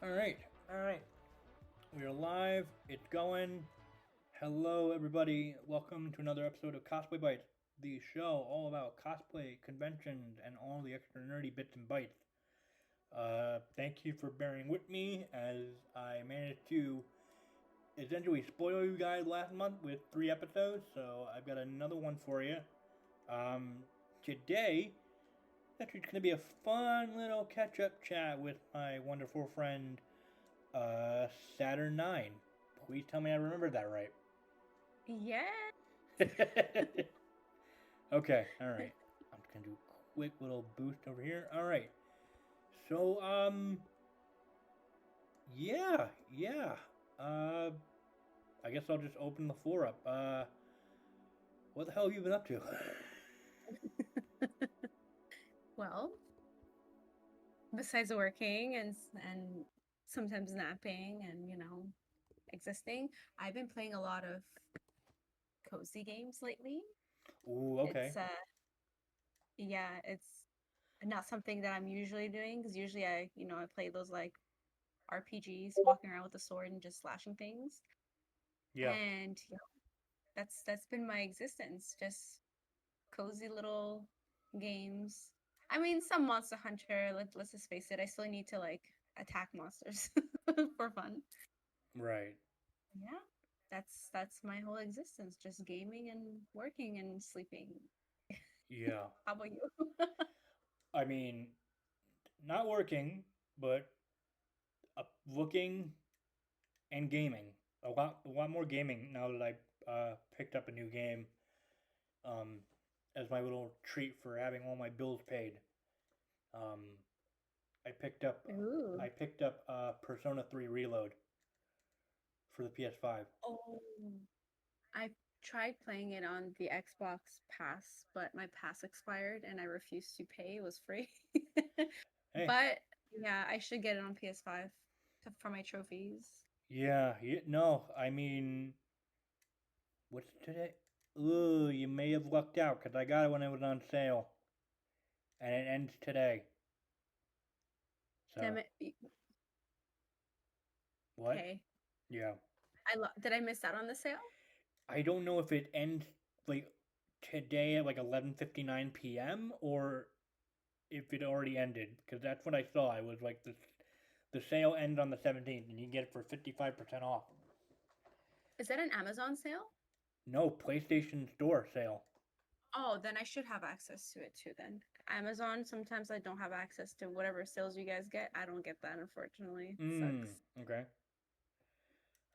All right, all right. We're live. It's going. Hello, everybody. Welcome to another episode of Cosplay Bites, the show all about cosplay, conventions, and all the extra nerdy bits and bytes. Thank you for bearing with me as I managed to essentially spoil you guys last month with 3 episodes, so I've got another one for you. Today, actually, it's going to be a fun little catch up chat with my wonderful friend Saturnxne. Please tell me I remembered that right. Yeah. Okay, alright. I'm just gonna do a quick little boost over here. Alright. So, yeah. Uh, I guess I'll just open the floor up. What the hell have you been up to? Well, besides working and sometimes napping and existing, I've been playing a lot of cozy games lately. Ooh, It's okay. yeah, it's not something that I'm usually doing because usually I play those like RPGs, walking around with a sword and just slashing things. Yeah. And that's been my existence, just cozy little games. I mean, some Monster Hunter, let's just face it, I still need to like attack monsters for fun. Right. Yeah. That's my whole existence, just gaming and working and sleeping. Yeah. How about you? I mean, not working, but looking and gaming. A lot more gaming now that I picked up a new game. Um, as my little treat for having all my bills paid. Um, I picked up Ooh. I picked up Persona 3 Reload for the PS5. Oh, I tried playing it on the Xbox Pass, but my pass expired and I refused to pay. It was free. Hey, But yeah, I should get it on PS5 for my trophies. yeah, no, I mean, what's today? Ooh, you may have lucked out because I got it when it was on sale, and it ends today. Damn So it. what? Okay. Yeah, Did I miss out on the sale? I don't know if it ends like today at like 11:59 p.m. or if it already ended because that's what I saw. I was like the sale ends on the 17th and you can get it for 55% off. Is that an Amazon sale? No, PlayStation Store sale. Oh, then I should have access to it too then. Amazon, sometimes I don't have access to whatever sales you guys get. I don't get that, unfortunately. Sucks. Okay.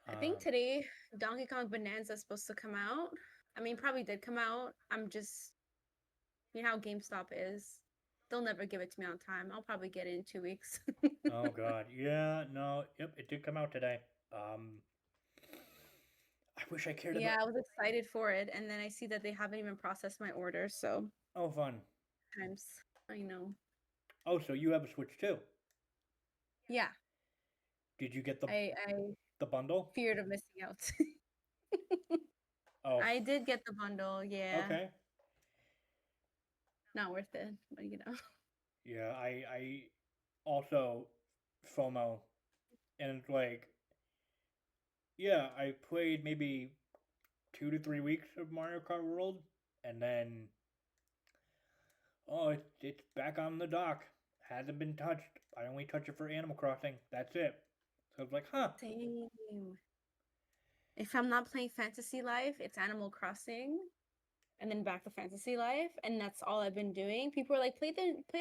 I think Um, today Donkey Kong Bonanza is supposed to come out. I mean, probably did come out. I'm just, you know how GameStop is. They'll never give it to me on time. I'll probably get it in 2 weeks. oh god. Yeah, no, yep, it did come out today. Um, I wish I cared Yeah, about. I was excited for it, and then I see that they haven't even processed my order, so Oh, fun. times I know. Oh, so you have a Switch too. Yeah, Did you get the I the bundle? feared of missing out. Oh, I did get the bundle, yeah. okay. Not worth it, but Yeah, I also FOMO and it's like, yeah, I played maybe 2 to 3 weeks of Mario Kart World and then oh, it's back on the dock. Hasn't been touched. I only touch it for Animal Crossing. That's it. So it's like, huh? same. If I'm not playing Fantasy Life, it's Animal Crossing, and then back to Fantasy Life, and that's all I've been doing. People are like, play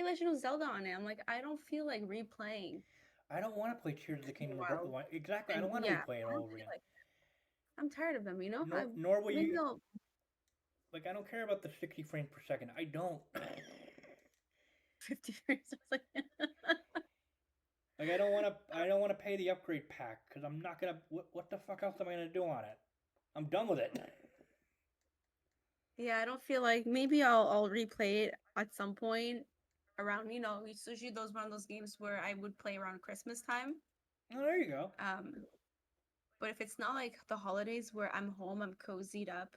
Legend of Zelda on it. I'm like, I don't feel like replaying. I don't want to play Tears of the It's been a Kingdom while, exactly. I don't and want to yeah, replay it I all don't over feel again. like I'm tired of them. Nor will Maybe you. I'll Like, I don't care about the 60 frames per second. I don't. 50 frames. I was like, Like, I don't want to. I don't want to pay the upgrade pack because I'm not gonna. What the fuck else am I gonna do on it? I'm done with it. yeah, I don't feel like maybe I'll replay it at some point around. It's usually those one of those games where I would play around Christmas time. Oh, there you go. Um, But if it's not like the holidays where I'm home, I'm cozied up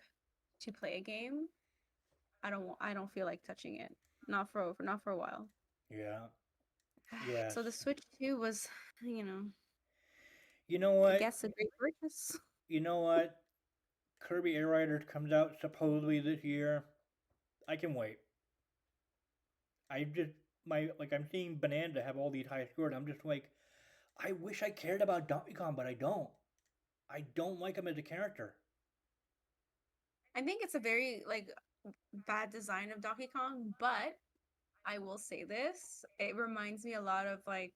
to play a game, I don't feel like touching it. Not for a while. Yeah. Yes. So the Switch 2 was, you know, You know I what? guess a great purchase. You know what? Kirby Air Riders comes out supposedly this year. I can wait. I just I'm seeing Bonanza have all these high scores. I'm just like, I wish I cared about Donkey Kong, but I don't. I don't like him as a character. I think it's a very like bad design of Donkey Kong, but I will say this, it reminds me a lot of like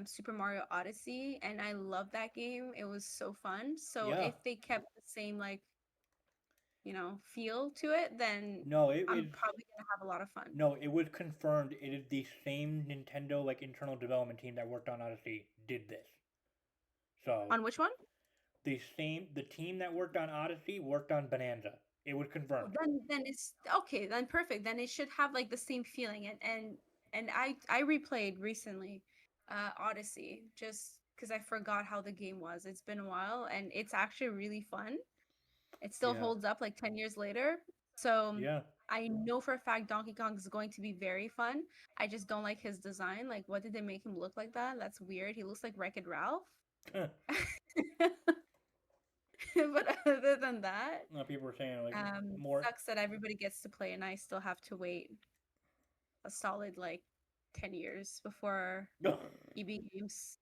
Super Mario Odyssey, and I love that game. It was so fun. So Yeah. if they kept the same like, feel to it, then No, it was I'm probably gonna have a lot of fun. no, it was confirmed. It is the same Nintendo like internal development team that worked on Odyssey did this. So On which one? the team that worked on Odyssey worked on Bonanza. It was Oh, confirmed. then it's okay, then perfect. Then it should have like the same feeling, and I replayed recently Odyssey just because I forgot how the game was. It's been a while and it's actually really fun. It still Yeah. holds up like 10 years later. So Yeah. I know for a fact Donkey Kong is going to be very fun. I just don't like his design. Like, what did they make him look like that? That's weird. He looks like Wreck-It Ralph. But other than that, No, people were saying like more. sucks that everybody gets to play and I still have to wait a solid like 10 years before EB Games.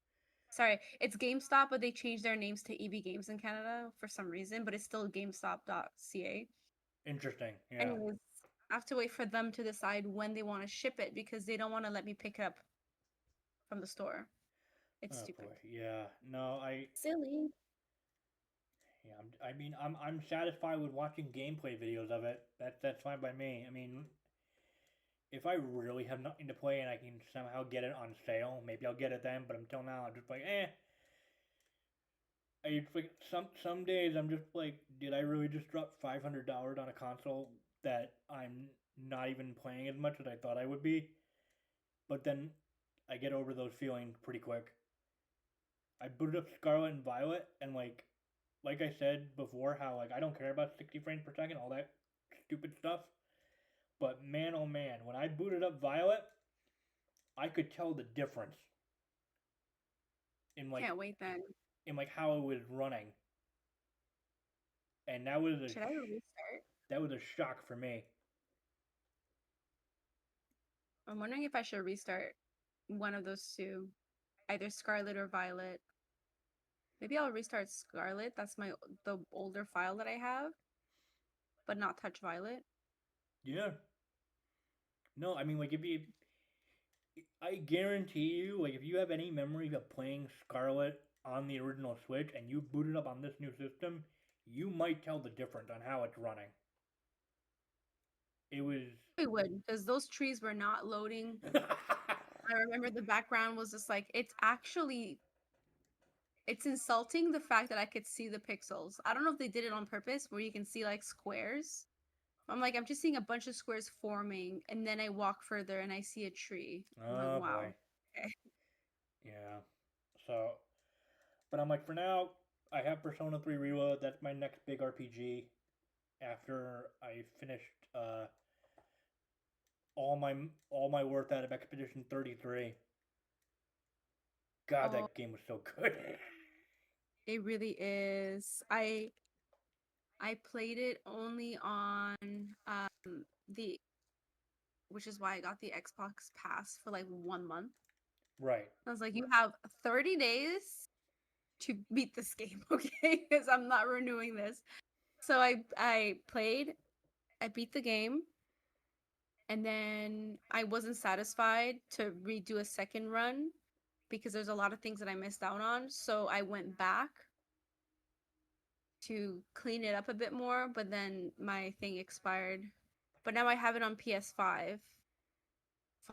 Sorry, it's GameStop, but they changed their names to EB Games in Canada for some reason, but it's still GameStop.ca. Interesting. Yeah. Anyways, I have to wait for them to decide when they want to ship it because they don't want to let me pick it up from the store. It's Oh stupid. boy. Yeah. No, I. Silly. Yeah. I mean, I'm satisfied with watching gameplay videos of it. That's fine by me. I mean, if I really have nothing to play and I can somehow get it on sale, maybe I'll get it then. But until now, I'm just like, eh. I like some days I'm just like, did I really just drop $500 on a console that I'm not even playing as much as I thought I would be? But then I get over those feelings pretty quick. I booted up Scarlet and Violet, and like I said before, how like I don't care about 60 frames per second, all that stupid stuff. But man, oh man, when I booted up Violet, I could tell the difference in Can't wait then. how it was running, and Should I restart? that was a shock for me. I'm wondering if I should restart one of those two, either Scarlet or Violet. Maybe I'll restart Scarlet. That's the older file that I have, but not touch Violet. Yeah. No, I mean like if you I guarantee you, like if you have any memory of playing Scarlet on the original Switch and you boot it up on this new system, you might tell the difference on how it's running. It was I would, because those trees were not loading. I remember the background was just like it's insulting the fact that I could see the pixels. I don't know if they did it on purpose where you can see like squares. I'm like, I'm just seeing a bunch of squares forming, and then I walk further and I see a tree. I'm like, oh boy. wow. Okay. Yeah. So, but I'm like for now, I have Persona 3 Reload. That's my next big RPG after I finished all my work out of Expedition 33. God, Oh, that game was so good. it really is. I played it only on the which is why I got the Xbox Pass for like 1 month. Right. I was like, you have 30 days to beat this game, okay? Because I'm not renewing this. So I played, I beat the game, and then I wasn't satisfied to redo a second run because there's a lot of things that I missed out on. So I went back to clean it up a bit more, but then my thing expired. But now I have it on PS5.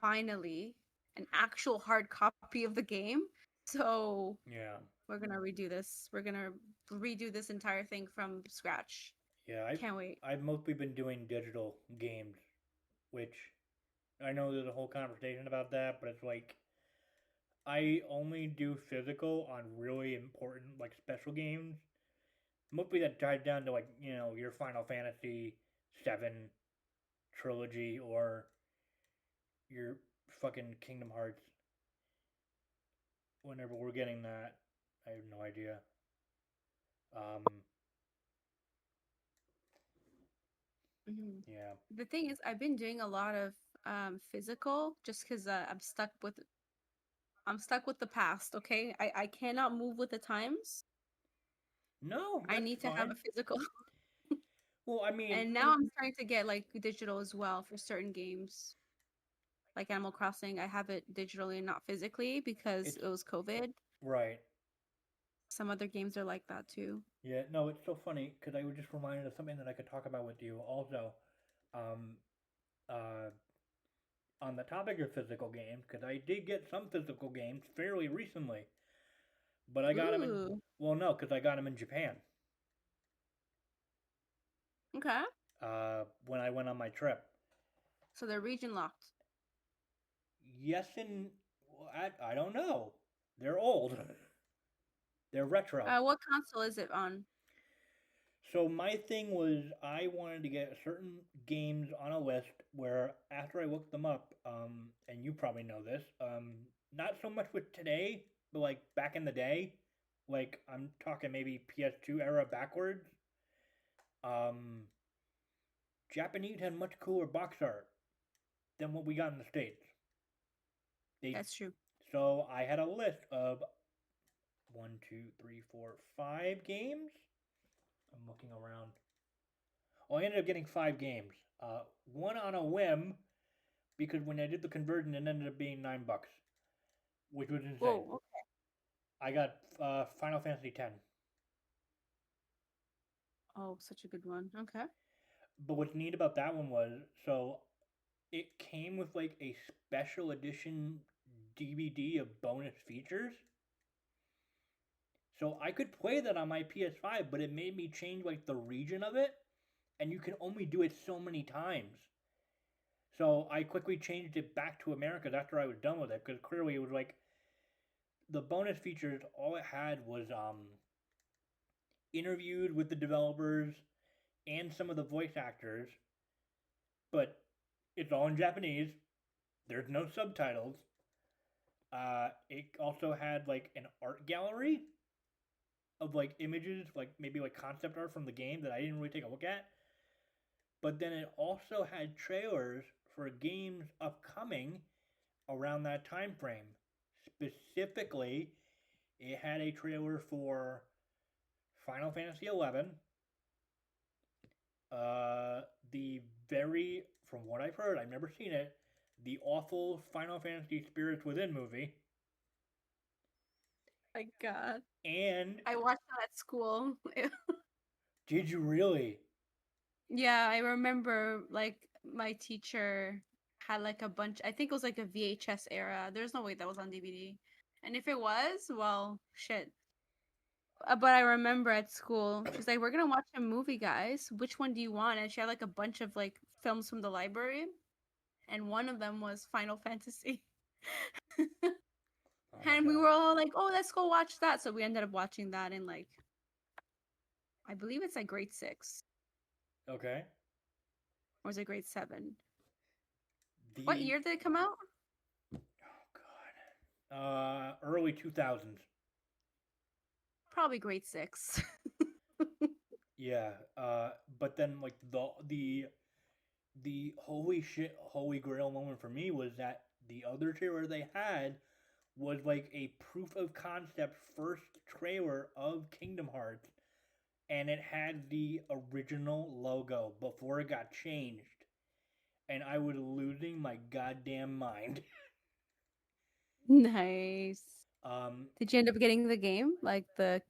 Finally, an actual hard copy of the game. So Yeah. we're gonna redo this. We're gonna redo this entire thing from scratch. Yeah, Can't wait. I've mostly been doing digital games, which I know there's a whole conversation about that, but it's like I only do physical on really important like special games. Mostly that tied down to like, your Final Fantasy 7 trilogy or your fucking Kingdom Hearts. Whenever we're getting that, I have no idea. Um, Mhm. yeah. The thing is, I've been doing a lot of physical just because I'm stuck with the past. Okay, I cannot move with the times. No, I that's need to have a fine. physical. Well, I mean, And now I'm starting to get like digital as well for certain games, like Animal Crossing. I have it digitally and not physically because it's it was COVID. right. Some other games are like that too. Yeah, no, it's so funny because I was just reminded of something that I could talk about with you also. Um, uh, on the topic of physical games, because I did get some physical games fairly recently, but I got them in. Ooh, Well, no, because I got them in Japan. okay. When I went on my trip. So they're region locked. Yes, and well, I don't know. They're old. They're retro. What console is it on? So my thing was I wanted to get certain games on a list where after I looked them up, and you probably know this, not so much with today, but like back in the day, like I'm talking maybe PS2 era backwards. Um, Japanese had much cooler box art than what we got in the States. They That's true. so I had a list of one, two, three, four, 5 games. I'm looking around. Oh, I ended up getting 5 games. One on a whim because when I did the conversion, it ended up being $9, which was insane. Whoa. I got Final Fantasy X. Oh, such a good one. Okay. But what's neat about that one was so it came with like a special edition DVD of bonus features. So I could play that on my PS5, but it made me change like the region of it, and you can only do it so many times. So I quickly changed it back to America after I was done with it because clearly it was like the bonus features. All it had was interviewed with the developers and some of the voice actors, but it's all in Japanese. There's no subtitles. It also had like an art gallery of like images, like maybe like concept art from the game that I didn't really take a look at. But then it also had trailers for games upcoming around that time frame. Specifically, it had a trailer for Final Fantasy 11, uh, the very, from what I've heard, I've never seen it, the awful Final Fantasy Spirits Within movie, My God. and I watched that at school. did you really? Yeah, I remember like my teacher had like a bunch, I think it was like a VHS era. There's no way that was on DVD. And if it was, well, shit. But I remember at school, she's like, "We're gonna watch a movie, guys. Which one do you want?" And she had like a bunch of like films from the library, and one of them was Final Fantasy. Oh my And we god. were all like, "Oh, let's go watch that." So we ended up watching that in like, I believe it's like grade 6, Okay. or was it grade 7? What The year did it come out? oh god. Early 2000s. Probably grade 6. Yeah. But then like the holy shit, holy grail moment for me was that the other trailer they had was like a proof of concept first trailer of Kingdom Hearts, and it had the original logo before it got changed, and I was losing my goddamn mind. Nice. um, Did you end up getting the game, like that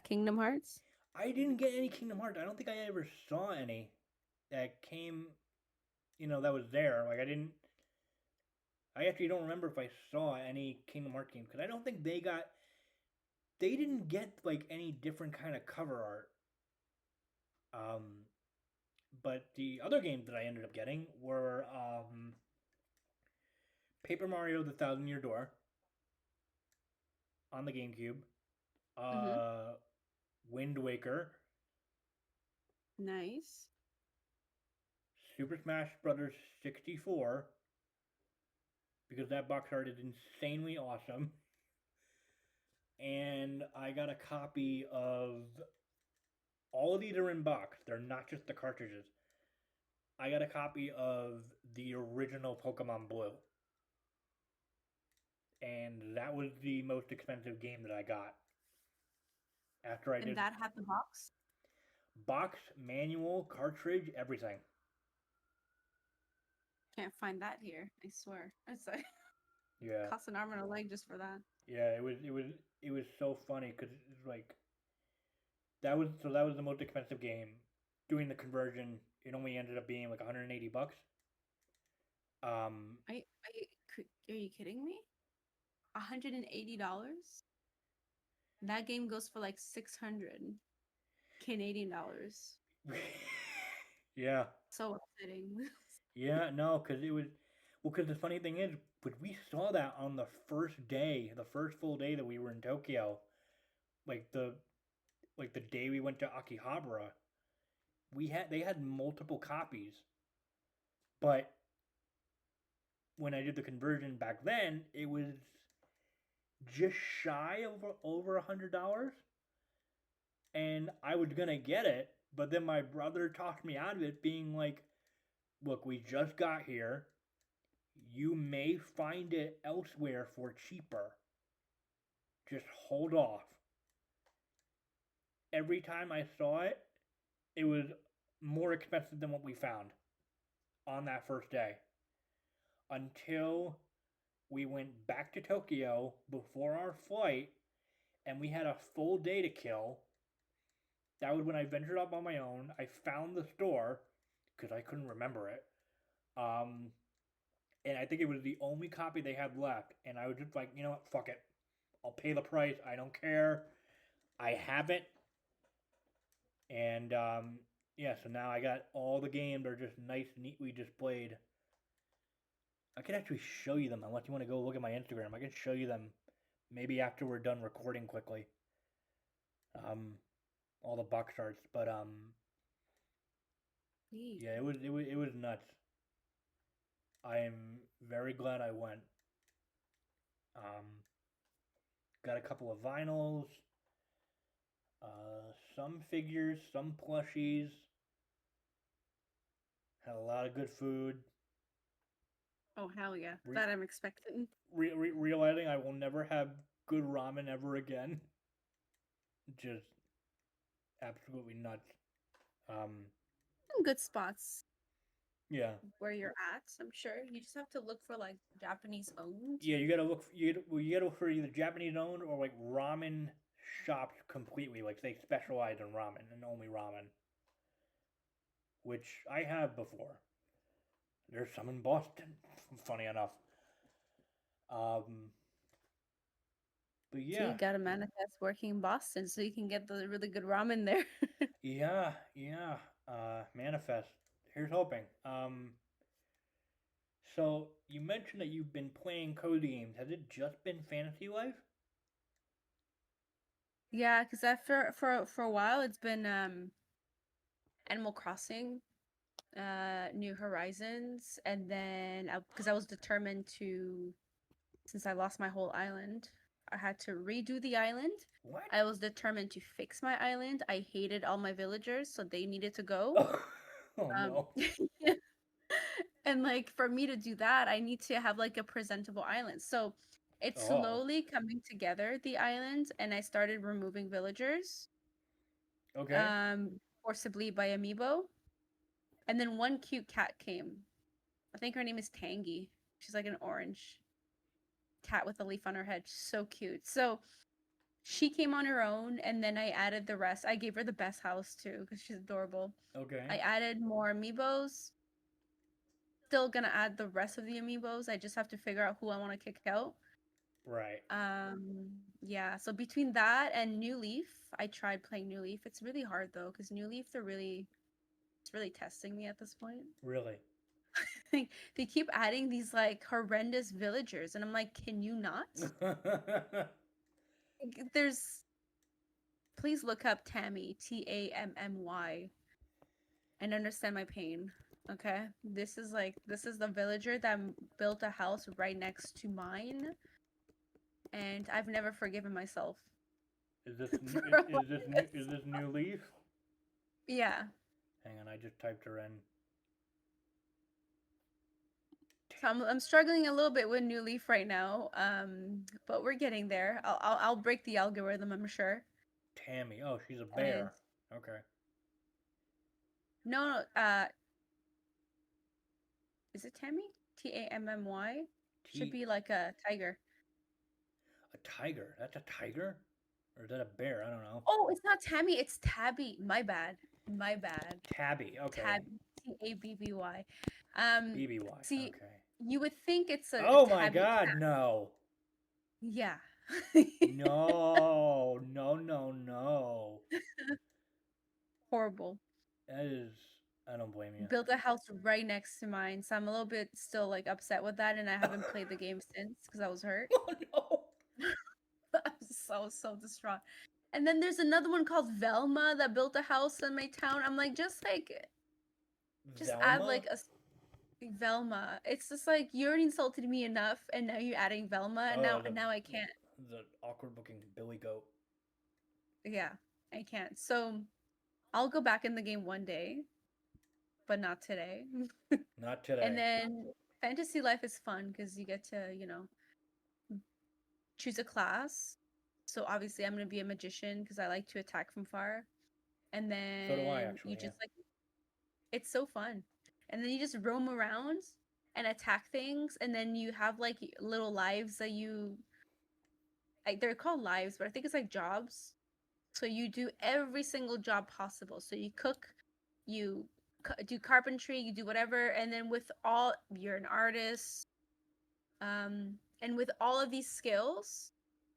Kingdom Hearts? I didn't get any Kingdom Hearts. I don't think I ever saw any that came, that was there. Like I didn't. I actually don't remember if I saw any Kingdom Hearts games because I don't think they got. They didn't get like any different kind of cover art. Um, but the other games that I ended up getting were Paper Mario: The Thousand Year Door on the GameCube, Mm-hmm. uh, Wind Waker, Nice. Super Smash Brothers 64, because that box art is insanely awesome. And I got a copy of all of these are in box. They're not just the cartridges. I got a copy of the original Pokemon Blue. And that was the most expensive game that I got after I And did that had the box. box, manual, cartridge, everything. Can't find that here. I swear. It's like Yeah. cost an arm and a leg just for that. Yeah, it was so funny because it's like that was the most expensive game. Doing the conversion, it only ended up being like 180 bucks. Um, Are you kidding me? $180? That game goes for like 600 Canadian dollars. yeah, So upsetting. yeah, no, because it was well. Because the funny thing is, but we saw that on the first day, the first full day that we were in Tokyo, like the day we went to Akihabara. They had multiple copies, but when I did the conversion back then, it was just shy of over $100, and I was gonna get it, but then my brother talked me out of it, being like, "Look, we just got here. You may find it elsewhere for cheaper. Just hold off." Every time I saw it, it was more expensive than what we found on that first day. Until we went back to Tokyo before our flight and we had a full day to kill. That was when I ventured up on my own. I found the store because I couldn't remember it. Um, and I think it was the only copy they had left. And I was just like, you know what? Fuck it. I'll pay the price. I don't care. I have it. And yeah, so now I got all the games. They're just nice, neatly displayed. I can actually show you them unless you want to go look at my Instagram. I can show you them maybe after we're done recording quickly. Um, all the box arts, but Neat. yeah, it was nuts. I am very glad I went. Um, got a couple of vinyls, some figures, some plushies. Had a lot of good food. Oh hell yeah. Re- That I'm expecting. realizing I will never have good ramen ever again. Just absolutely nuts. Um, Some good spots yeah, where you're at, I'm sure. You just have to look for like Japanese owned. yeah. You gotta look. You gotta look for either Japanese owned or like ramen shops completely. Like they specialize in ramen and only ramen, which I have before. There's some in Boston. Funny enough. Um, but So you yeah, gotta manifest working in Boston so you can get the really good ramen there. yeah, yeah. Manifest. Here's hoping. So you mentioned that you've been playing cozy games. Has it just been Fantasy Life? Yeah, because after for a while it's been Animal Crossing, New Horizons, and then because I was determined to, since I lost my whole island, I had to redo the island. What? I was determined to fix my island. I hated all my villagers, so they needed to go. Oh, oh Um, no. and like for me to do that, I need to have like a presentable island. So it's Oh, slowly coming together, the island, and I started removing villagers, okay. forcibly by amiibo. And then one cute cat came. I think her name is Tangy. She's like an orange cat with a leaf on her head. So cute. So she came on her own, and then I added the rest. I gave her the best house too because she's adorable. Okay. I added more amiibos. Still gonna add the rest of the amiibos. I just have to figure out who I want to kick out. Right. Yeah. So between that and New Leaf, I tried playing New Leaf. It's really hard though because New Leaf, it's really testing me at this point. Really. They keep adding these like horrendous villagers, and I'm like, can you not? There's Please look up Tammy, Tammy, and understand my pain. Okay, this is the villager that built a house right next to mine, and I've never forgiven myself Is this for allowing is this. this New Leaf? Yeah, Hang on, I just typed her in. so I'm struggling a little bit with New Leaf right now, but we're getting there. I'll break the algorithm, I'm sure. Tammy. Oh, she's a And bear. Okay. no, is it Tammy? Tammy? Should T be like a tiger. a tiger. That's a tiger? Or is that a bear? I don't know. Oh, it's not Tammy, it's Tabby. My bad. My bad. Tabby. Okay. Tabby. Tabby. BBY. See, Okay. you would think it's a Oh my tabby god, cat. no. Yeah. No. No, no, no. Horrible. That is I don't blame you. Built a house right next to mine, so I'm a little bit still like upset with that, and I haven't played the game since because I was hurt. Oh no. I'm so distraught. And then there's another one called Velma that built a house in my town. I'm like, just add Velma? like a Velma. It's just like you already insulted me enough, and now you're adding Velma, and Oh, now I can't. the awkward looking Billy Goat. Yeah, I can't. So I'll go back in the game one day, but not today. Not And today. then fantasy life is fun because you get to, choose a class. So obviously I'm gonna be a magician because I like to attack from far. And So do I then you actually, yeah. just like it's so fun. And then you just roam around and attack things, and then you have like little lives that you like they're called lives, but I think it's like jobs. So you do every single job possible. So you cook, you do carpentry, you do whatever, and then with all you're an artist, and with all of these skills,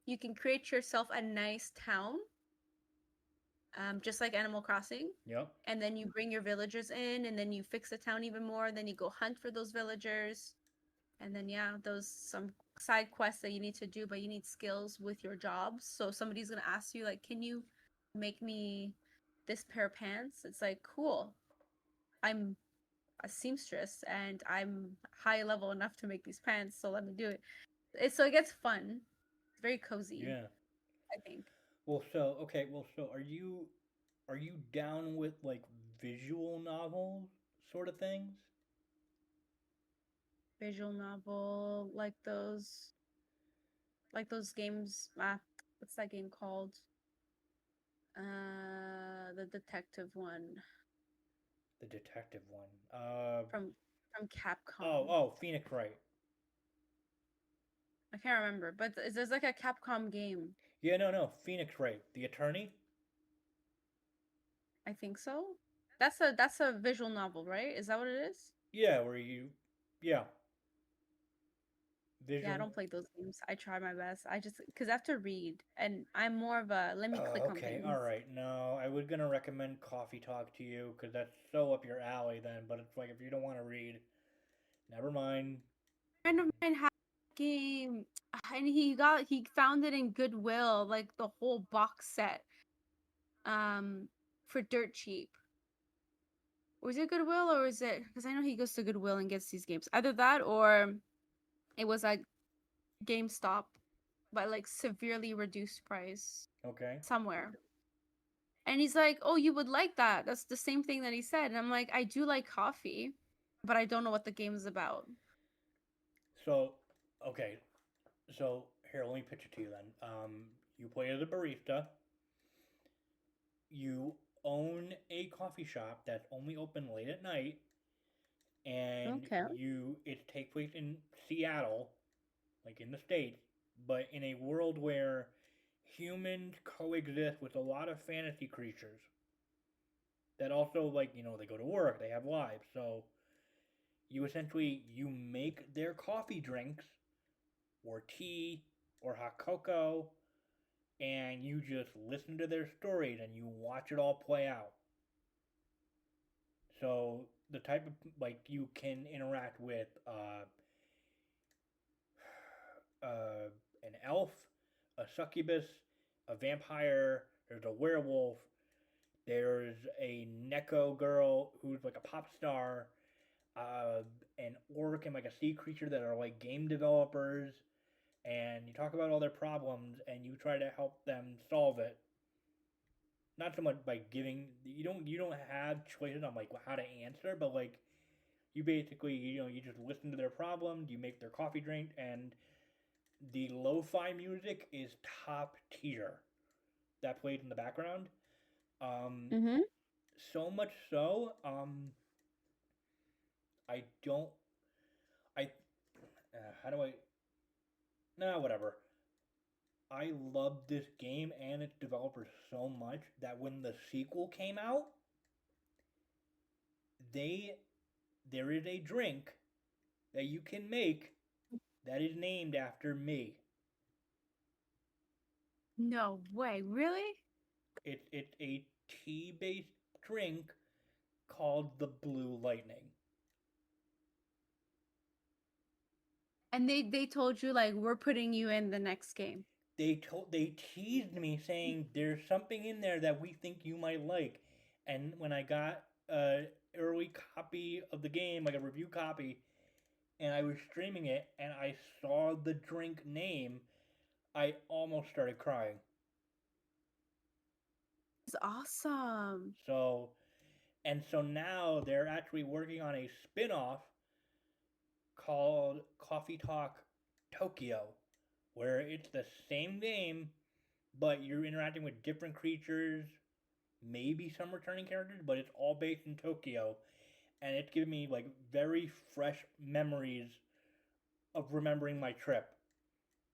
you can create yourself a nice town, just like Animal Crossing. Yep. And then you bring your villagers in, and then you fix the town even more. Then you go hunt for those villagers, and then yeah, those some side quests that you need to do, but you need skills with your jobs. So somebody's gonna ask you like, "Can you make me this pair of pants?" It's like, cool. I'm a seamstress and I'm high level enough to make these pants, so let me do it. So it gets fun. It's very cozy, Yeah. I think. Well, so okay. Well, so are you down with like visual novel sort of things? Visual novel, like those games. What's that game called? The detective one The detective one. from Oh, Capcom. oh, Phoenix Wright. I can't remember, but there's like a Capcom game. Yeah, no, no, Phoenix Wright, the attorney. I think so. That's a visual novel, right? Is that what it is? Yeah, where you, yeah, Yeah, I visual. don't play those games. I try my best. I just because I have to read, and I'm more of a let me Oh, click on okay, things. all right. No, I was gonna recommend Coffee Talk to you because that's so up your alley. Then, but it's like if you don't want to read, never mind. Friend of mine had a game, and he found it in Goodwill, like the whole box set, for dirt cheap. Was it Goodwill or is it? Because I know he goes to Goodwill and gets these games. Either that or it was at GameStop, by like severely reduced price Okay. somewhere. And he's like, "Oh, you would like that." That's the same thing that he said. And I'm like, "I do like coffee, but I don't know what the game is about." So, okay. So here, let me pitch it to you then. You play as a barista. You own a coffee shop that's only open late at night, and Okay. it takes place in Seattle, like in the States, but in a world where humans coexist with a lot of fantasy creatures that also like, they go to work, they have lives. So you make their coffee drinks or tea or hot cocoa and you just listen to their stories and you watch it all play out. So the type of like you can interact with an elf, a succubus, a vampire. There's a werewolf. There's a Neko girl who's like a pop star. uh, an orc and like a sea creature that are like game developers, and you talk about all their problems and you try to help them solve it. Not so much by giving you don't have choices on like how to answer, but like you basically you just listen to their problems, you make their coffee drink, and the lo-fi music is top tier that plays in the background. Um, Mm-hmm. so much so, I don't I how do I no whatever. I love this game and its developers so much that when the sequel came out, they there is a drink that you can make that is named after me. No way, really? It's a tea based drink called the Blue Lightning. And they told you like we're putting you in the next game. They teased me saying there's something in there that we think you might like, and when I got a early copy of the game, like a review copy, and I was streaming it, and I saw the drink name, I almost started crying. It's awesome. So, and so now they're actually working on a spin-off called Coffee Talk Tokyo, where it's the same game, but you're interacting with different creatures, maybe some returning characters, but it's all based in Tokyo, and it's giving me like very fresh memories of remembering my trip.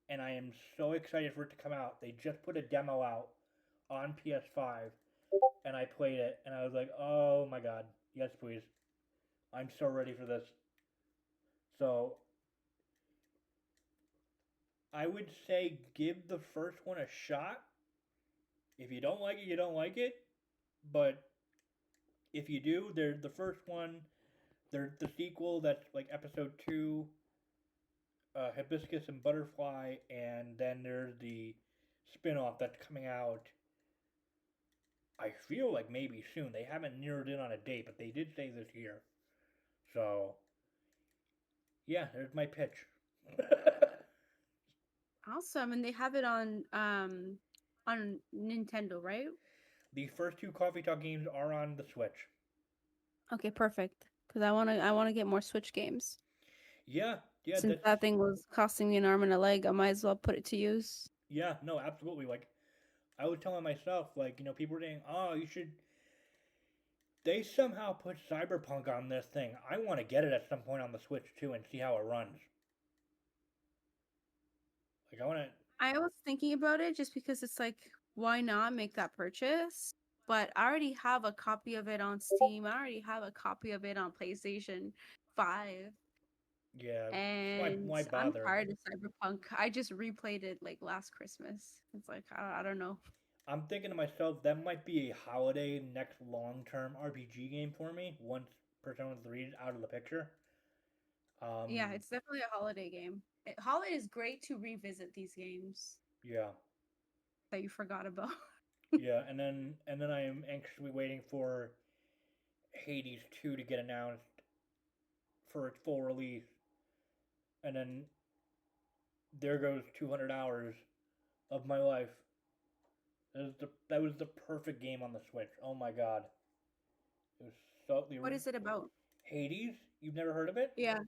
And I am so excited for it to come out. They just put a demo out on PS5, and I played it, and I was like, "Oh my god, yes, please! I'm so ready for this." So I would say give the first one a shot. If you don't like it, you don't like it. But if you do, they're the first one. They're the sequel that's like episode two, Hibiscus and Butterfly, and then there's the spin-off that's coming out. I feel like maybe soon. They haven't narrowed in on a date, but they did say this year. So yeah, there's my pitch. Awesome. And they have it on Nintendo, right? The first two Coffee Talk games are on the Switch. Okay, perfect. Because I wanna get more Switch games. Yeah, yeah, Since that's that thing was costing me an arm and a leg, I might as well put it to use. yeah, no, absolutely. Like I was telling myself, like people were saying, "Oh, you should." They somehow put Cyberpunk on this thing. I want to get it at some point on the Switch too and see how it runs. Like I want to. I was thinking about it just because it's like, why not make that purchase? But I already have a copy of it on Steam. I already have a copy of it on PlayStation 5. Yeah, And why I'm bother? tired of Cyberpunk. I just replayed it like last Christmas. It's like, I don't know. I'm thinking to myself that might be a holiday next long term RPG game for me once Persona 3 is out of the picture. Yeah, Um, it's definitely a holiday game. Holiday is great to revisit these games yeah, that you forgot about. yeah, and then I am anxiously waiting for Hades 2 to get announced for its full release, and then there goes 200 hours of my life. That was the perfect game on the Switch. Oh my god, it was so the What is it about? Hades. You've never heard of it? Yeah,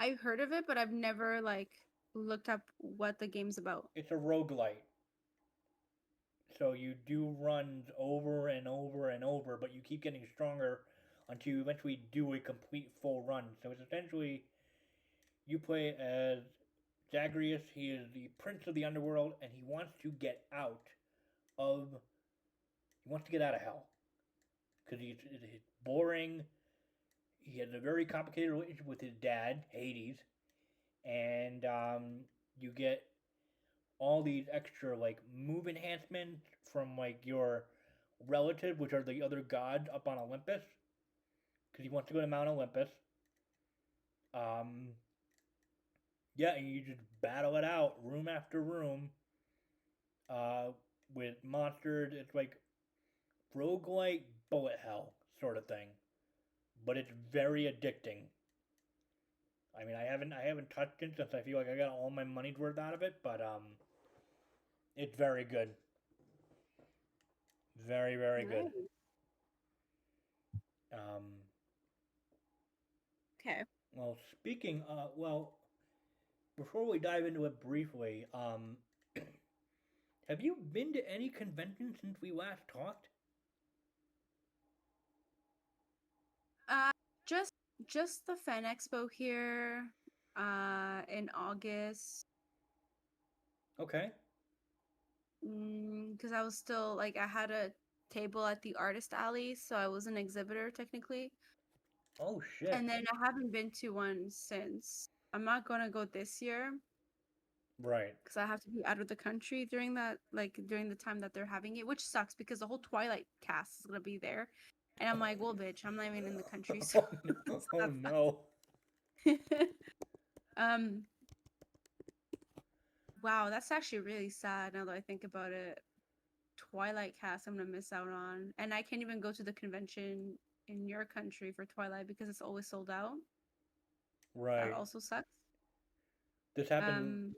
I've heard of it, but I've never like looked up what the game's about. It's a roguelite. So you do runs over and over and over, but you keep getting stronger until you eventually do a complete full run. So it's essentially you play as Zagreus. He is the prince of the underworld, and he wants to get out of hell because he's boring. He has a very complicated relationship with his dad, Hades, and you get all these extra like move enhancements from like your relative, which are the other gods up on Olympus, because he wants to go to Mount Olympus. Um, yeah, and you just battle it out room after room, uh, with monsters. It's like roguelike bullet hell sort of thing, but it's very addicting. I mean, I haven't touched it since I feel like I got all my money's worth out of it, but it's very good. Very, very good. Nice. Um, Okay. well, before we dive into it briefly, have you been to any conventions since we last talked? Uh, just just the Fan Expo here, in August. Okay. Because I was still like I had a table at the artist alley, so I was an exhibitor technically. Oh shit. And then I haven't been to one since. I'm not gonna go this year Right. because I have to be out of the country during that, like during the time that they're having it, which sucks because the whole Twilight cast is gonna be there. And I'm like, well, bitch, I'm not even in the country, so, Oh no. so Oh that no. sucks. um, wow, that's actually really sad now that I think about it. Twilight cast I'm gonna miss out on, and I can't even go to the convention in your country for Twilight because it's always sold out. That Right. also sucks. This happened. Um,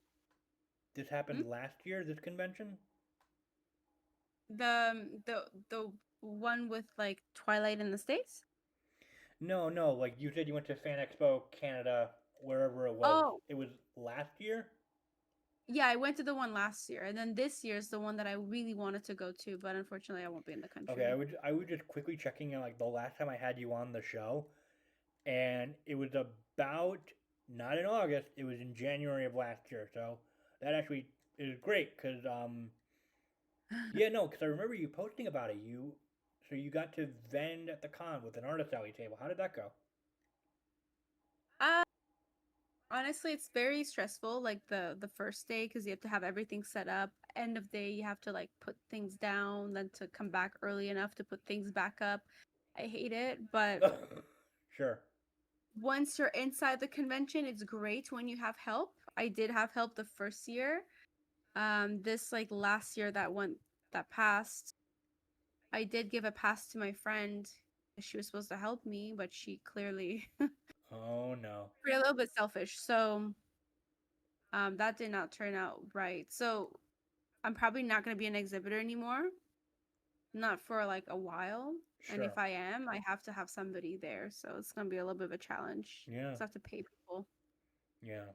This hmm? happened last year. This convention. the one with like Twilight in the States. No, no. Like you said, you went to Fan Expo Canada, wherever it was. Oh, It was last year. yeah, I went to the one last year, and then this year is the one that I really wanted to go to, but unfortunately, I won't be in the Okay, I country. would I was just quickly checking in like the last time I had you on the show, and it was about not in August. It was in January of last year. So that actually is great because yeah, no, because I remember you posting about it. You got to vend at the con with an artist alley table. How did that go? uh, Honestly, it's very stressful, like the first day, because you have to have everything set up. End of day, you have to like put things down, then to come back early enough to put things back up. I hate it, but Sure. once you're inside the convention, it's great when you have help. I did have help the first year. This like last year that passed, I did give a pass to my friend. She was supposed to help me, but she clearly Oh no. a little bit selfish. So that did not turn out right. So I'm probably not going to be an exhibitor anymore, not for like a while. And Sure. if I am, I have to have somebody there. So it's going to be a little bit of a challenge. Yeah. So I have to pay people. Yeah.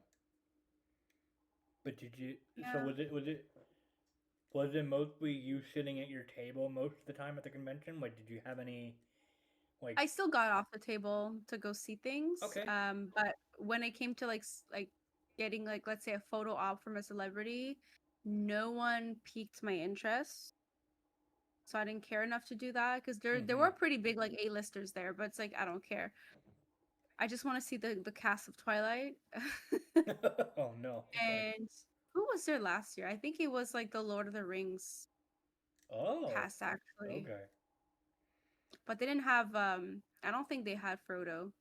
But did you? So Yeah. was it mostly you sitting at your table most of the time at the convention? Like, did you have any like? I still got off the table to go see things. Okay. But when it came to like getting like let's say a photo op from a celebrity, no one piqued my interest. So I didn't care enough to do that because there Mm-hmm. were pretty big like A-listers there, but it's like I don't care. I just want to see the cast of Twilight. Oh no. Okay. And who was there last year? I think it was like the Lord of the Rings Oh. cast actually. Okay. But they didn't have I don't think they had Frodo.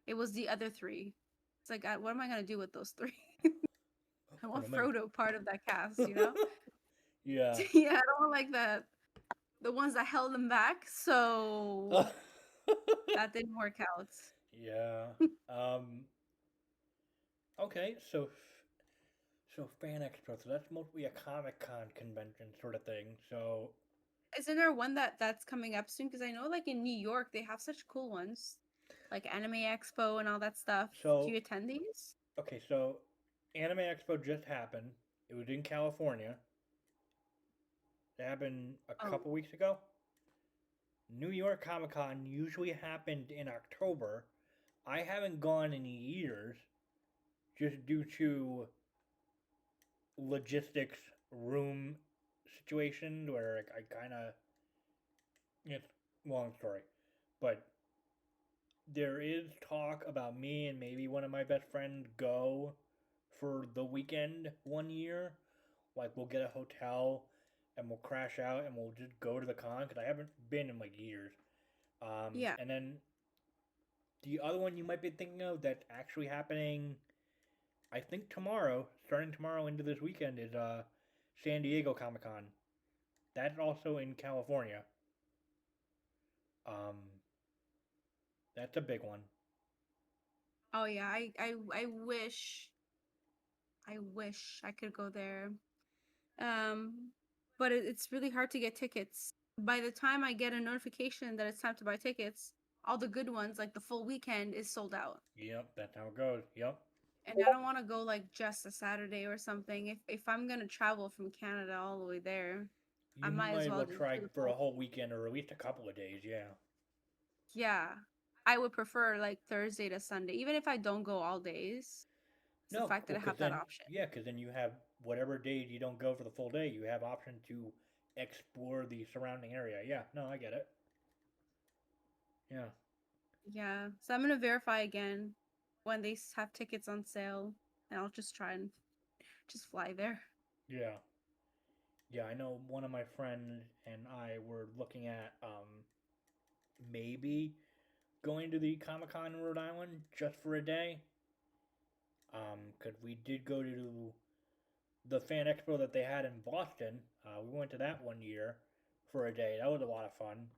It was the other three. It's like what am I going to do with those three? I What want am I? Frodo part of that cast, you know? Yeah. Yeah, I don't want like the ones that held them back. So that didn't work out. Yeah. Um. Okay. So Fan Expo. So that's mostly a Comic Con convention sort of thing. So Isn't there one that's coming up soon? Because I know like in New York they have such cool ones, like Anime Expo and all that stuff. Do so you attend these? okay. So Anime Expo just happened. It was in California. It happened a Oh, couple weeks ago. New York Comic Con usually happened in October. I haven't gone in years just due to logistics room situations where I kind of it's long story, but there is talk about me and maybe one of my best friends go for the weekend one year. Like we'll get a hotel and we'll crash out and we'll just go to the con because I haven't been in like years. yeah. And then the other one you might be thinking of that's actually happening, I think tomorrow, starting tomorrow into this weekend, is San Diego Comic Con. That's also in California. Um, that's a big one. Oh yeah, I wish I could go there. But it's really hard to get tickets. By the time I get a notification that it's time to buy tickets, all the good ones, like the full weekend, is sold out. Yep, that's how it goes. Yep. And I don't want to go like just a Saturday or something. If I'm gonna travel from Canada all the way there, I You might might as as well well just try do the for a full. whole weekend or at least a couple of days. Yeah. Yeah, I would prefer like Thursday to Sunday, even if I don't go all days. It's the No, fact that well, I because have that then, option. yeah, because then you have whatever days you don't go for the full day, you have option to explore the surrounding area. Yeah, no, I get it. Yeah, Yeah, so I'm gonna verify again when they have tickets on sale, and I'll just try and just fly there. yeah, yeah. I know one of my friends and I were looking at maybe going to the Comic Con in Rhode Island just for a day. Because we did go to the Fan Expo that they had in Boston. We went to that one year for a day. That was a lot of fun.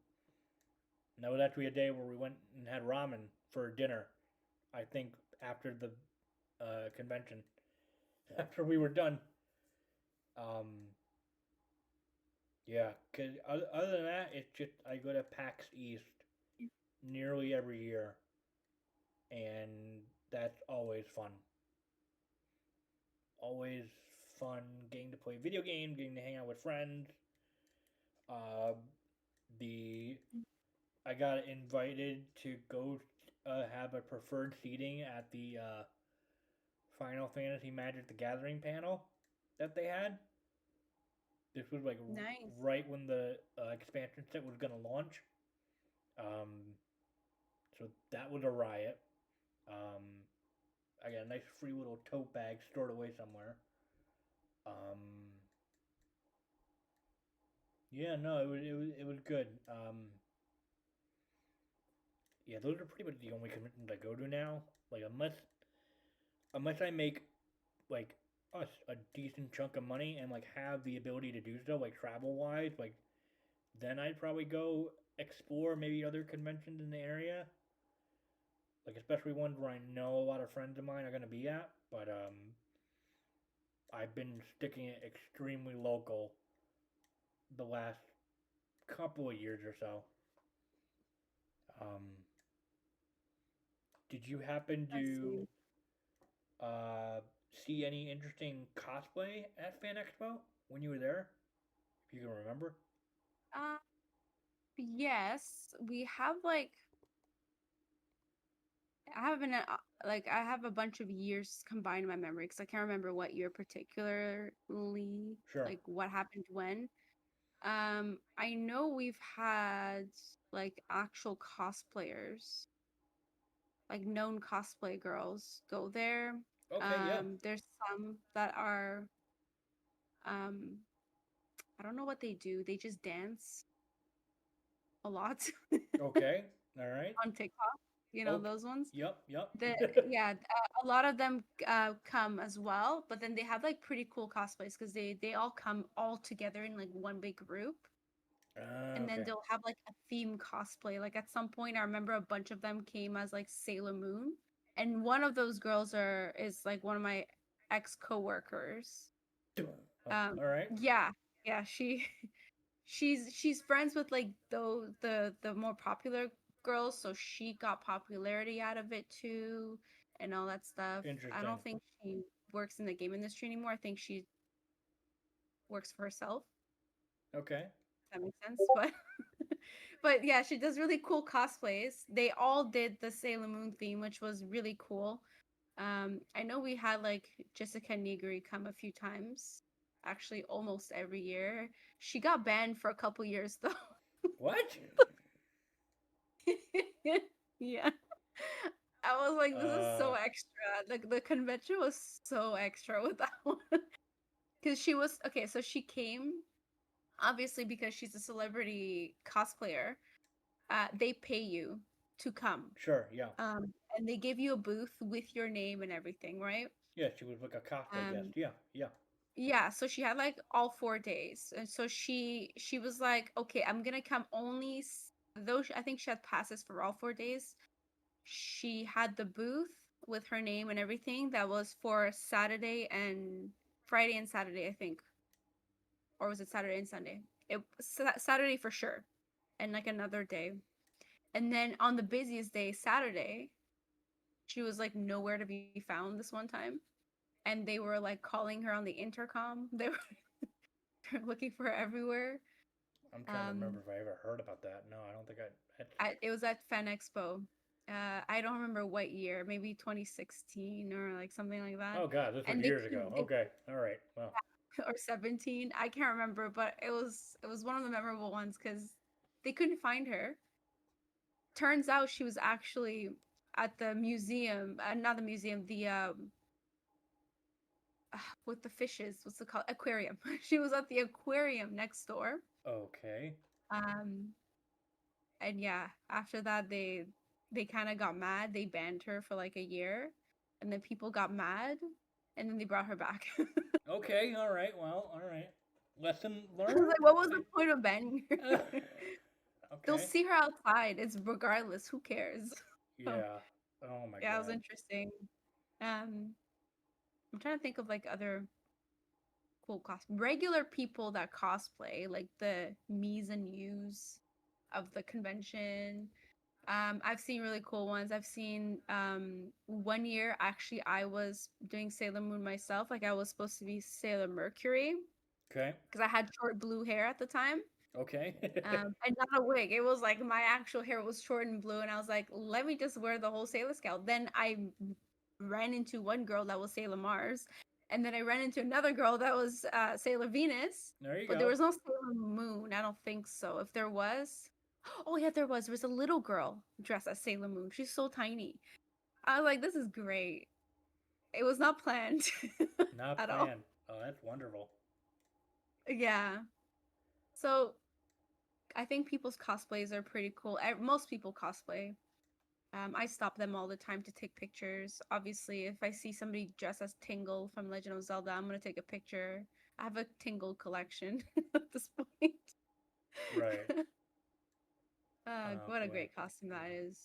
And that was actually a day where we went and had ramen for dinner. I think after the convention, after we were done. Um, yeah, cause other than that, it's just I go to PAX East nearly every year, and that's always fun. Always fun getting to play video games, getting to hang out with friends. Uh, the I got invited to go have a preferred seating at the Final Fantasy Magic the Gathering panel that they had. This was like Nice. right when the expansion set was gonna launch. Um, so that was a riot. Um, I got a nice free little tote bag stored away somewhere. Um, yeah, no, it was good. Yeah, those are pretty much the only conventions I go to now. Like unless I make like a decent chunk of money and like have the ability to do so, like travel wise, like then I'd probably go explore maybe other conventions in the area. Like especially ones where I know a lot of friends of mine are gonna be at. But I've been sticking it extremely local the last couple of years or so. Um, did you happen I to see. uh, see any interesting cosplay at Fan Expo when you were there? If you can remember. Uh, yes, we have like I haven't like I have a bunch of years combined in my memory because I can't remember what year particularly, Sure. like what happened when. I know we've had like actual cosplayers, like known cosplay girls go there. Okay. Yeah. There's some that are um I don't know what they do. They just dance a lot Okay. All right. on TikTok, Okay. those ones. Yep. Yep. The Yeah, a lot of them come as well, but then they have like pretty cool cosplays because they all come all together in like one big group, and then Okay. they'll have like a theme cosplay. Like at some point, I remember a bunch of them came as like Sailor Moon, and one of those girls is like one of my ex coworkers. Oh, all right. Yeah, yeah, she's friends with like the more popular girls, so she got popularity out of it too, and all that stuff. I Interesting. don't think she works in the game industry anymore. I think she works for herself. Okay. If that makes sense, but but yeah, she does really cool cosplays. They all did the Sailor Moon theme, which was really cool. I know we had like Jessica Nigri come a few times, actually almost every year. She got banned for a couple years though. What? Yeah. I was like, this is so Uh. extra. The convention was so extra with that one. Because she was okay, so she came obviously because she's a celebrity cosplayer. They pay you to come. Sure. Yeah. And they give you a booth with your name and everything, right? Yeah. She was like a cosplay guest. Um, Yeah. Yeah. yeah, so she had like all 4 days. And so she was like, okay, I'm gonna come only though I think she had passes for all 4 days. She had the booth with her name and everything. That was for Friday and Saturday, I think, or was it Saturday and Sunday? It Saturday for sure, and like another day. And then on the busiest day, Saturday, she was like nowhere to be found this one time, and they were like calling her on the intercom. They were looking for her everywhere. I'm trying to remember if I ever heard about that. No, I don't think It was at Fan Expo. I don't remember what year, maybe 2016 or like something like that. Oh God, this was And years ago. Okay, all right. Well, or 17, I can't remember, but it was one of the memorable ones because they couldn't find her. Turns out she was actually at the museum, not the museum, the with the fishes. What's it called? Aquarium. She was at the aquarium next door. okay. Um, and yeah, after that they kind of got mad. They banned her for like a year, and then people got mad, and then they brought her back. Okay, all right. Well, all right. Lesson I was learned. like, what was the point of banning her? They'll Okay. see her outside. It's regardless. Who cares? So, Yeah. Oh my yeah, it was God. interesting. Um, I'm trying to think of like other cool regular people that cosplay, like the me's and you's of the convention. I've seen really cool ones. I've seen one year actually I was doing Sailor Moon myself. Like I was supposed to be Sailor Mercury Okay. because I had short blue hair at the time. Okay. And not a wig. It was like my actual hair was short and blue, and I was like, let me just wear the whole Sailor Scout. Then I ran into one girl that was Sailor Mars, and then I ran into another girl that was Sailor Venus, There you but there go. was no Sailor Moon. I don't think so. If there was, oh yeah, there was. There was a little girl dressed as Sailor Moon. She's so tiny. I was like, this is great. It was not planned Not at all. planned. Oh, that's wonderful. Yeah. So I think people's cosplays are pretty cool. Most people cosplay. I stop them all the time to take pictures. Obviously, if I see somebody dressed as Tingle from Legend of Zelda, I'm gonna take a picture. I have a Tingle collection at this point. Right. Oh What a boy. great costume that is.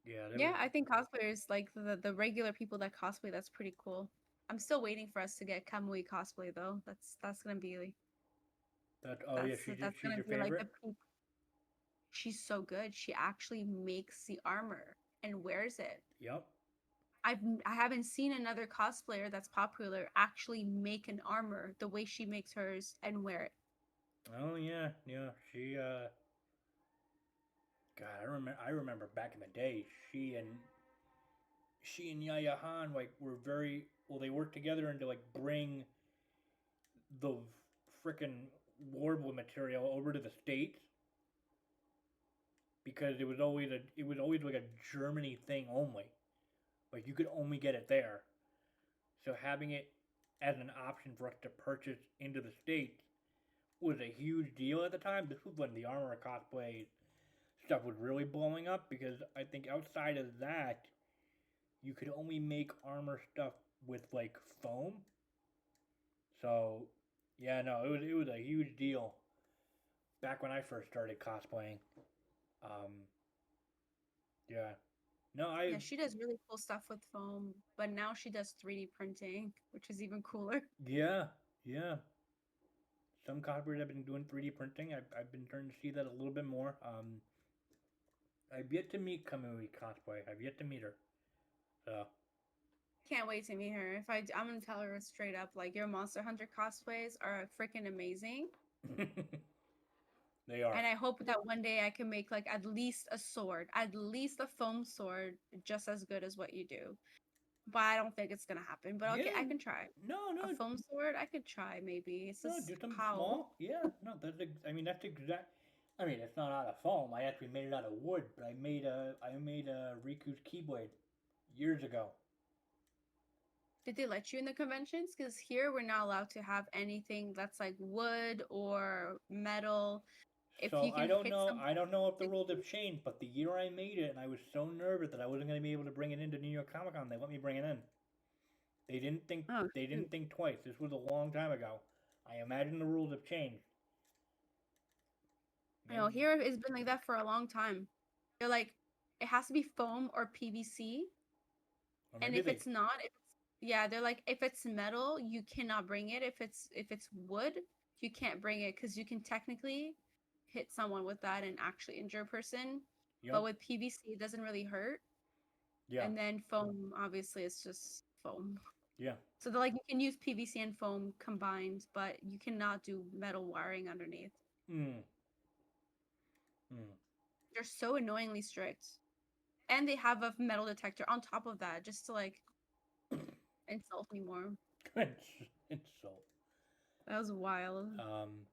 Yeah, there was. Yeah, I think cosplayers like the regular people that cosplay. That's pretty cool. I'm still waiting for us to get Kamui cosplay though. That's gonna be like, That. Oh yeah, that's she's gonna your be like favorite. the peak. She's so good. She actually makes the armor and wears it. Yep. I haven't seen another cosplayer that's popular actually make an armor the way she makes hers and wear it. Oh yeah, yeah. God, I remember back in the day. She and Yaya Han like were very well. They worked together and to like bring the frickin' warble material over to the states because it was always like a Germany thing only. Like you could only get it there. So having it as an option for us to purchase into the states was a huge deal at the time. This was when the armor cosplay stuff was really blowing up because I think outside of that, you could only make armor stuff with like foam. So yeah, no, it was a huge deal back when I first started cosplaying. Um, yeah, no, I Yeah, she does really cool stuff with foam, but now she does 3D printing, which is even cooler. yeah, yeah. Some cosplayers have been doing 3D printing. I've been starting to see that a little bit more. I've yet to meet Kamui cosplay. I've yet to meet her. So Can't wait to meet her. I'm gonna tell her straight up, like your Monster Hunter cosplays are freaking amazing, they are. and I hope that one day I can make like at least a sword, at least a foam sword, just as good as what you do. But I don't think it's gonna happen. But okay, Yeah, I can try. no, A no, foam sword, I could try maybe. It's no. just Do something how. small. Yeah, no. I mean, that's exact. I mean, it's not out of foam. I actually made it out of wood, but I made a Riku's keyblade years ago. Did they let you in the conventions? Because here we're not allowed to have anything that's like wood or metal. If So you I can don't pick know. something, I don't know if the rules have changed, but the year I made it, and I was so nervous that I wasn't going to be able to bring it into New York Comic Con, they let me bring it in. They didn't think. oh They shoot. didn't think twice. This was a long time ago. I imagine the rules have changed. You know, Maybe. here it's been like that for a long time. They're like, it has to be foam or PVC. Or And maybe if they. it's not, if it's, yeah, they're like, if it's metal, you cannot bring it. If it's wood, you can't bring it because you can technically hit someone with that and actually injure a person. But Yep. with PVC, it doesn't really hurt. Yeah. And then foam, obviously, it's just foam. Yeah. So they're like, you can use PVC and foam combined, but you cannot do metal wiring underneath. Mm. Mm. They're so annoyingly strict. And they have a metal detector on top of that just to like insult me more. Insult. That was wild. Um.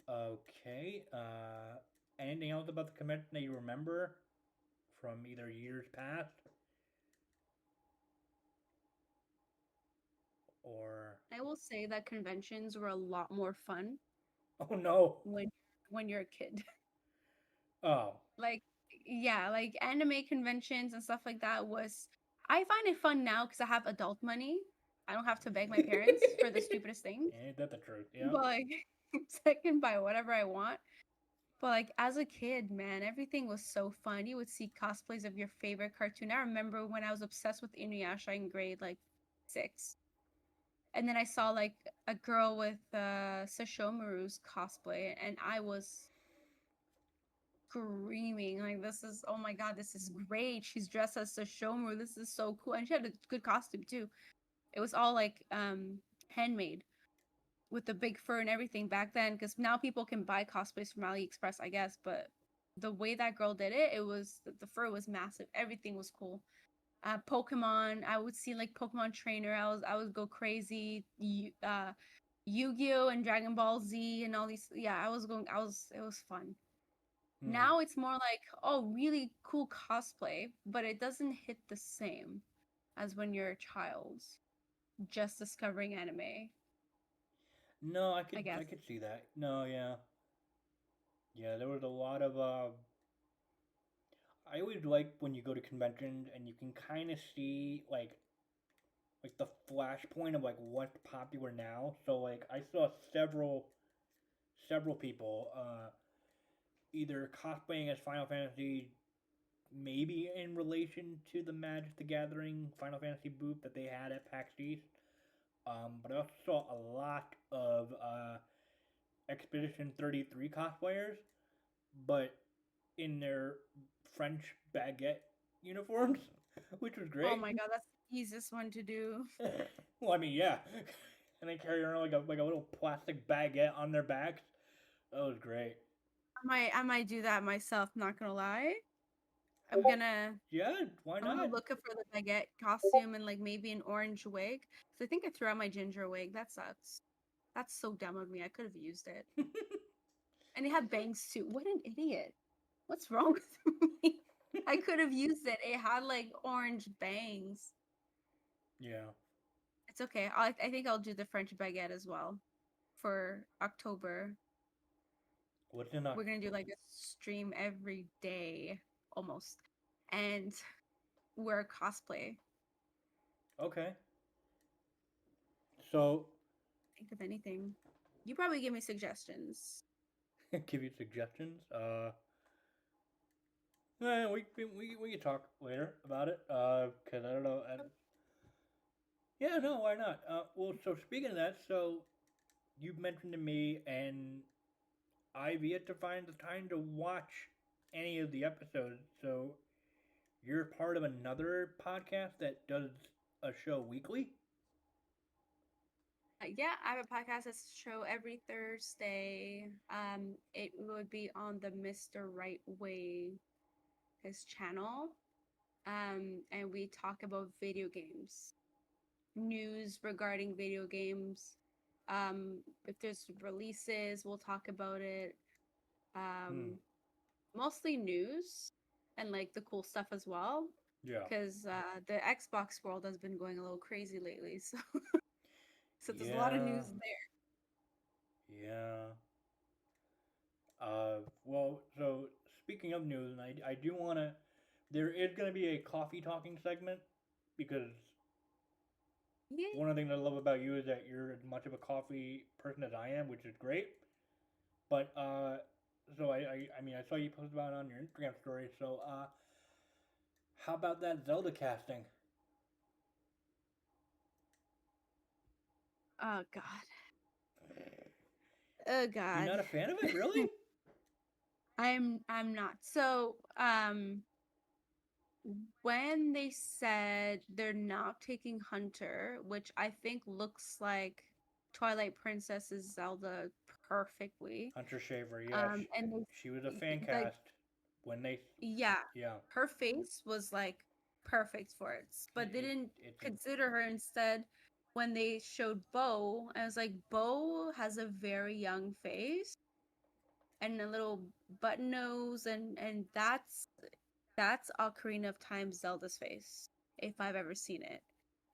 Okay. Anything else about the convention that you remember from either years past or? I will say that conventions were a lot more fun Oh no. when you're a kid. Oh. Like yeah, like anime conventions and stuff like that was I find it fun now because I have adult money. I don't have to beg my parents for the stupidest things. Ain't that the truth? Yeah. But like I can buy whatever I want. But like as a kid, man, everything was so fun. You would see cosplays of your favorite cartoon. I remember when I was obsessed with Inuyasha in grade like 6. And then I saw like a girl with Sashomaru's cosplay, and I was screaming like, "This is oh my god, this is great! She's dressed as Sashomaru. This is so cool!" And she had a good costume too. It was all like handmade with the big fur and everything back then. Because now people can buy cosplays from AliExpress, I guess. But the way that girl did it, it was the fur was massive. Everything was cool. Pokemon. I would see like Pokemon Trainer. I would go crazy. Yu-Gi-Oh and Dragon Ball Z and all these. Yeah, I was going. I was. It was fun. Hmm. Now it's more like, oh, really cool cosplay, but it doesn't hit the same as when you're a child just discovering anime. No, I I could I guess. could see that. No, yeah. Yeah, there was a lot of I always like when you go to conventions and you can kind of see like the flashpoint of like what's popular now. So like I saw several people either cosplaying as Final Fantasy, maybe in relation to the Magic the Gathering Final Fantasy booth that they had at PAX East. But I also saw a lot of Expedition 33 cosplayers, but in their French baguette uniforms, which was Oh great. my god, that's the easiest one to do. Well, I mean, yeah, and they carry around like a little plastic baguette on their backs. That was great. I might do that myself, not gonna lie. I'm gonna Yeah, why I'm gonna not? look up for the baguette costume and like maybe an orange wig. So I think I threw out my ginger wig. That sucks. That's so dumb of me. I could have used it. And it had bangs too. What an idiot. What's wrong with me? I could have used it. It had like orange bangs. Yeah. It's okay. I think I'll do the French baguette as well for October. What's in October? We're gonna do like a stream every day almost. And wear cosplay. Okay. So, Think of anything. You probably give me suggestions. give you suggestions. We can talk later about it. Cause I don't know. Yeah, no, why not? Well, so speaking of that, so you mentioned to me, and I've yet to find the time to watch any of the episodes. So you're part of another podcast that does a show weekly. Yeah, I have a podcast that's show every Thursday. It would be on the Mr. Right Way, his channel. And we talk about video games, news regarding video games. If there's releases, we'll talk about it. Hmm. Um, Mostly news and like the cool stuff as well, Yeah. because the Xbox world has been going a little crazy lately. So there's a lot of Yeah. news there. Yeah. Well, so speaking of news, and I do want to, there is going to be a coffee talking segment because Yeah. one of the things I love about you is that you're as much of a coffee person as I am, which is great. But So I mean, I saw you post about it on your Instagram story. So how about that Zelda casting? Oh God. Oh You're God. not a fan of it, really? I'm not. So, when they said they're not taking Hunter, which I think looks like Twilight Princess's Zelda perfectly. Hunter Shaver, yeah, And she was a fan like, cast when they, yeah, yeah, her face was like perfect for it, but they didn't it's a, consider her instead when they showed Bo. I was like, Bo has a very young face and a little button nose, and that's Ocarina of Time Zelda's face, if I've ever seen it.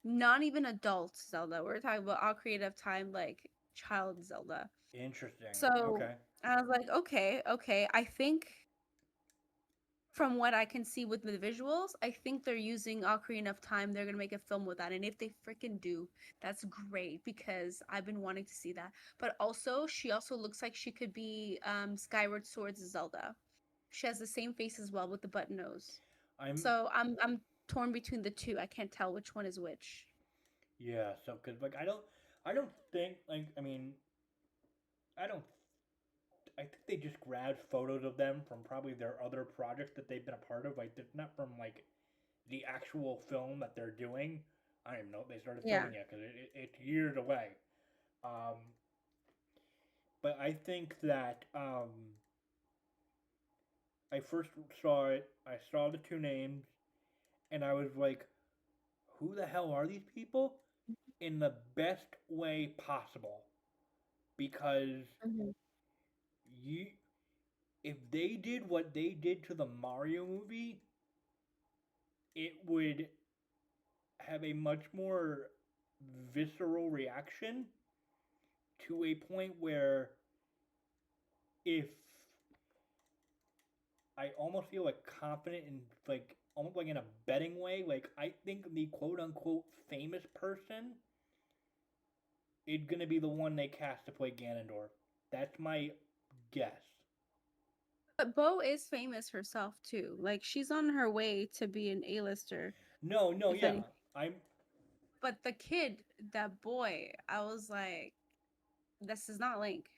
Not even adult Zelda. We're talking about Ocarina of Time, like child Zelda. interesting. So Okay. I was like, okay, okay. I think from what I can see with the visuals, I think they're using Ocarina of Time. They're gonna make a film with that, and if they freaking do, that's great because I've been wanting to see that. But also, she also looks like she could be Skyward Sword's Zelda. She has the same face as well with the button nose. I'm So I'm torn between the two. I can't tell which one is which. yeah. So because like I don't think like I mean I don't I think they just grabbed photos of them from probably their other projects that they've been a part of. Like, they're not from like the actual film that they're doing. I don't even know if they started Yeah. filming yet because it's years away. Um, but I think that I first saw it. I saw the two names, and I was like, "Who the hell are these people?" In the best way possible, because Mhm. you, if they did what they did to the Mario movie, it would have a much more visceral reaction to a point where if I almost feel like confident in like almost like in a betting way, like I think the quote unquote famous person is gonna be the one they cast to play Ganondorf. That's my guess. But Bo is famous herself too. Like she's on her way to be an A-lister, No, no, if yeah. any. I'm But the kid, that boy, I was like, this is not Link.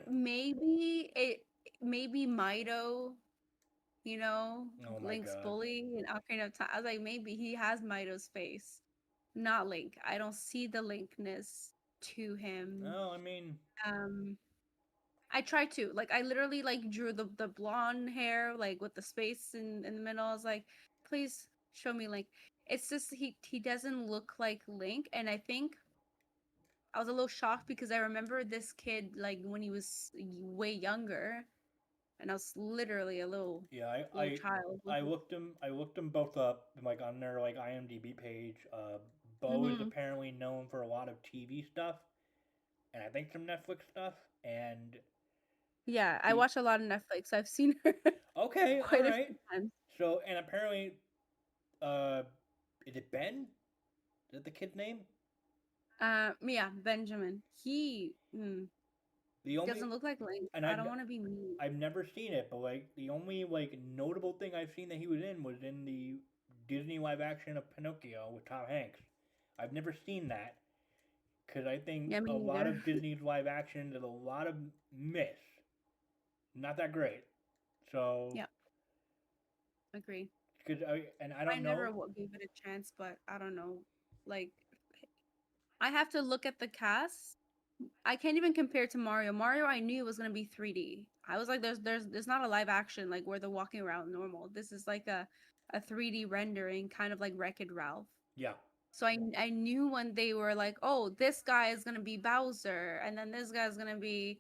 Maybe it, maybe Mido, you know, Oh my Link's god. bully in Ocarina of Time. I was like, maybe he has Mido's face, not Link. I don't see the Linkness to him. No, I mean Um, I tried to. Like I literally like drew the blonde hair like with the space in the middle. I was like, please show me Link. It's just he doesn't look like Link, and I think I was a little shocked because I remember this kid like when he was way younger, and I was literally a yeah, little child. I looked them both up like on their like IMDb page. Bo is Mm-hmm. apparently known for a lot of TV stuff and I think some Netflix stuff. And Yeah, I the watch a lot of Netflix. I've seen her okay, all quite a right. few times. So and apparently, uh, is it Ben? Is that the kid's name? Yeah, Benjamin. The only Doesn't look like Link. and I don't want to be mean. I've never seen it, but like the only like notable thing I've seen that he was in the Disney live action of Pinocchio with Tom Hanks. I've never seen that because I think Yeah, me a lot neither. of Disney's live action is a lot of miss, not that great. So Yeah, agree. because I I don't never know. gave it a chance, but I don't know. Like, I have to look at the cast. I can't even compare to Mario. Mario, I knew it was gonna be 3D. I was like, there's not a live action like where they're walking around normal. This is like a 3D rendering, kind of like Wreck-It Ralph. Yeah, So I knew when they were like, oh, this guy is gonna be Bowser, and then this guy's gonna be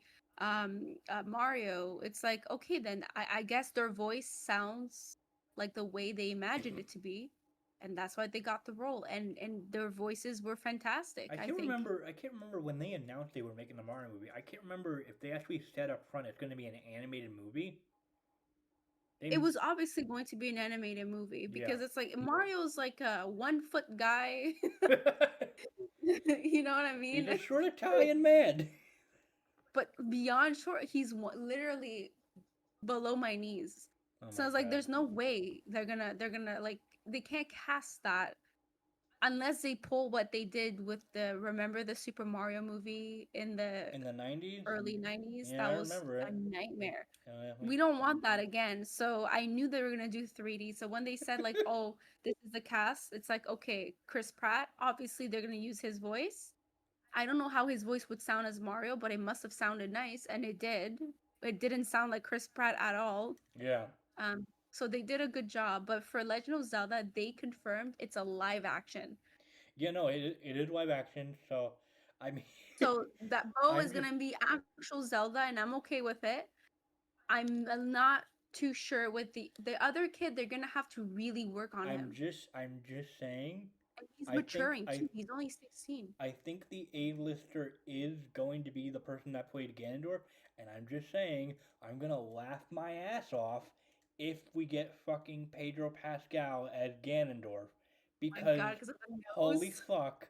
Mario. It's like, okay, then I guess their voice sounds like the way they imagined it to be, and that's why they got the role. And their voices were fantastic. I I can't think remember. I can't remember when they announced they were making the Mario movie. I can't remember if they actually said up front it's going to be an animated movie. it They, was obviously going to be an animated movie yeah. because it's like Mario's like a 1 foot guy. You know what I He's mean? a short Italian man. but beyond short, he's literally below my knees. Oh So my I was like, God. there's no way they're gonna like they can't cast that unless they pull what they did with the remember the Super Mario movie in the In the 90s? early 90s. Yeah, That I was remember a it. nightmare. Yeah, We don't want that again. So I knew they were gonna do 3D. So when they said like, oh, this is the cast, it's like, okay, Chris Pratt, obviously they're gonna use his voice. I don't know how his voice would sound as Mario, but it must have sounded nice, and it did. It didn't sound like Chris Pratt at all. yeah. So they did a good job. But for Legend of Zelda, they confirmed it's a live action. Yeah, no, it is live action, so I mean, So that Bo I'm is just gonna be actual Zelda, and I'm okay with it. I'm not too sure with the other kid. They're gonna have to really work on him. I'm just saying And he's I think maturing I too. He's only 16. I think the A-lister is going to be the person that played Ganondorf, and I'm just saying I'm gonna laugh my ass off if we get fucking Pedro Pascal as Ganondorf, My because God, because of the holy nose. fuck,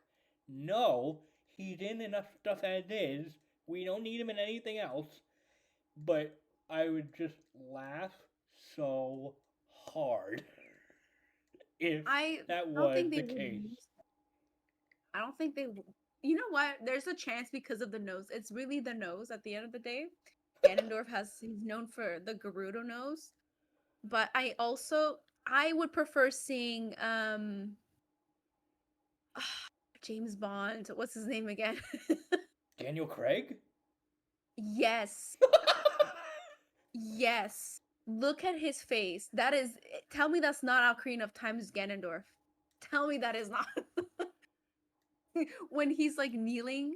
no, he's in enough stuff as is. We don't need him in anything else. But I would just laugh so hard if I that don't was think they the would case. use. I don't think they. You know what? There's a chance because of the nose. It's really the nose. At the end of the day, Ganondorf he's known for the Gerudo nose. But I would prefer seeing James Bond. What's his name again? Daniel Craig? Yes. Yes. Look at his face. That is tell me that's not Ocarina of Time's Ganondorf. Tell me that is not. When he's like kneeling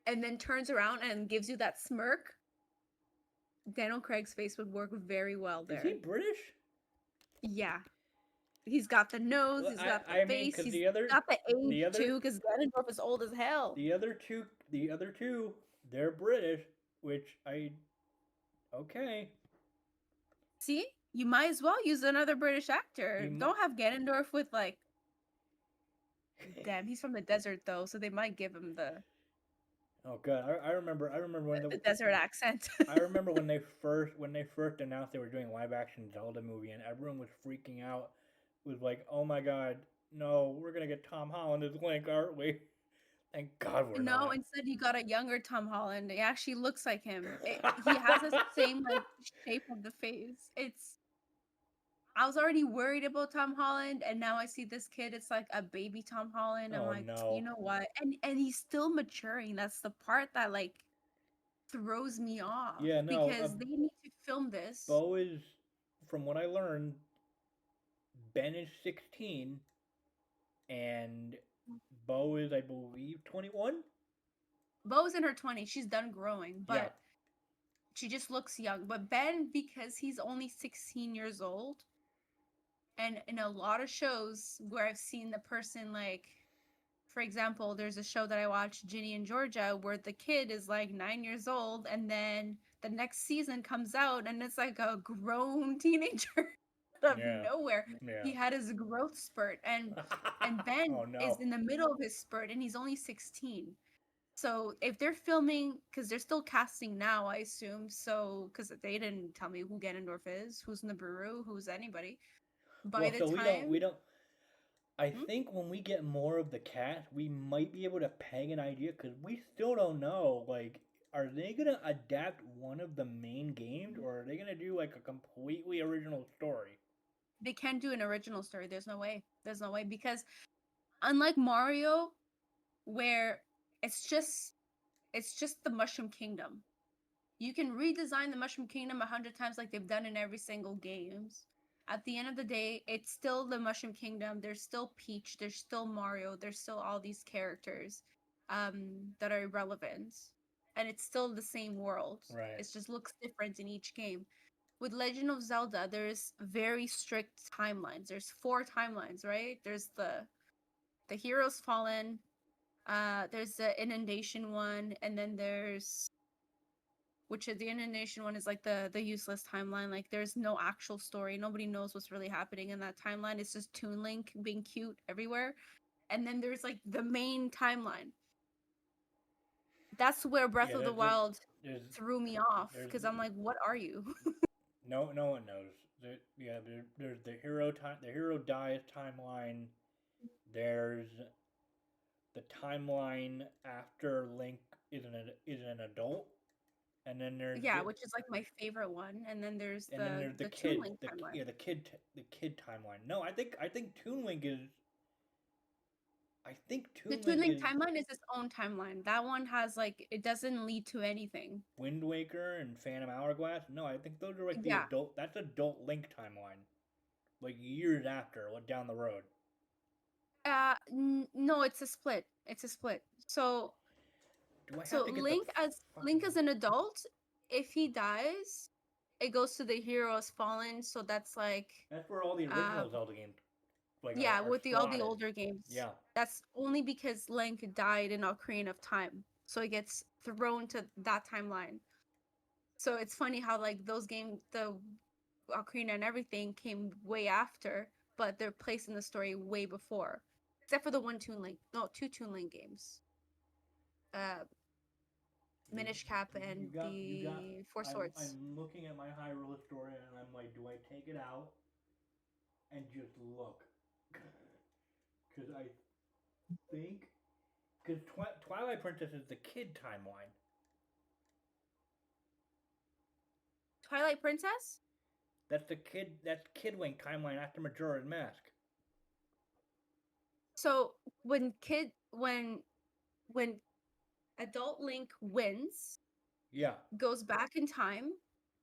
and then turns around and gives you that smirk, Daniel Craig's face would work very well Is he there. British? Yeah. He's got the nose, Well, he's got the I mean, face, because he's got the age the other too, because Ganondorf is old as hell. the other two, they're British, which I okay. See? You might as well use another British actor. He, Don't have Ganondorf with like damn, he's from the desert though, so they might give him oh god, I remember when the desert accent. I remember when they first announced they were doing live action Zelda movie, and everyone was freaking out. Was like, oh my god, no, we're gonna get Tom Holland as Link, aren't we? Thank God we're No, not. instead you got a younger Tom Holland. It actually looks like him. He has the same like shape of the face. I was already worried about Tom Holland, and now I see this kid. It's like a baby Tom Holland. I'm Oh like, you no. know what? And he's still maturing. That's the part that like throws me off Yeah, no. because they need to film this. Bo is, from what I learned, Ben is 16, and Bo is, I believe, 21. Bo's in her 20s. She's done growing, Yeah. but she just looks young. But Ben, because he's only 16 years old, and in a lot of shows where I've seen the person like, for example, there's a show that I watched, Ginny and Georgia, where the kid is like 9 years old, and then the next season comes out and it's like a grown teenager out of Yeah. nowhere. Yeah. He had his growth spurt, and Ben Oh is no. in the middle of his spurt, and he's only 16. So if they're filming, because they're still casting now, I assume. So because they didn't tell me who Ganondorf is, who's Nibiru, who's anybody. By Well, the so we time, don't. I hmm? think when we get more of the cast, we might be able to peg an idea because we still don't know. Like, are they gonna adapt one of the main games, or are they gonna do like a completely original story? They can't do an original story. There's no way. There's no way because unlike Mario, where it's just it's just the Mushroom Kingdom. You can redesign the Mushroom Kingdom 100 times like they've done in every single games. At the end of the day, it's still the Mushroom Kingdom. There's still Peach. There's still Mario. There's still all these characters that are relevant, and it's still the same world. Right. It just looks different in each game. With Legend of Zelda, there's very strict timelines. There's 4 timelines, right? There's the Heroes Fallen, there's the Inundation one, and then there's which is the Inundation one is like the useless timeline. Like there's no actual story. Nobody knows what's really happening in that timeline. It's just Toon Link being cute everywhere. And then there's like the main timeline. That's where Breath Yeah, of the Wild there's threw me off there's because I'm like, what are you? no one knows. There's the hero dies timeline. There's the timeline after Link is an adult, and then there's Yeah, which is like my favorite one. And then there's the the Toon kid Link timeline. the kid timeline. No, I think Toon Link is I think The Toon Toon Link Link is timeline is its own timeline. That one has like it doesn't lead to anything. Wind Waker and Phantom Hourglass. No, I think those are like the Yeah. adult. That's adult Link timeline, like years after, what down the road. No, it's a split. It's a split. Do I have So to get the Link fucking? as an adult, if he dies, it goes to the heroes fallen. So that's like That's where all the uh original Zelda games like yeah, are with the all the slotted. older games. Yeah. That's only because Link died in Ocarina of Time. So it gets thrown to that timeline. So it's funny how like those games, the Ocarina and everything came way after, but they're placed in the story way before. Except for the one Toon Link, no, two Toon Link games. Uh You Minish Cap and you got. the Four Swords. I'm looking at my Hyrule story and I'm like, do I take it out and just look? Because I think because Twilight Princess is the kid timeline. Twilight Princess? That's Kid Link timeline after Majora's Mask. So when adult Link wins, Yeah, goes back in time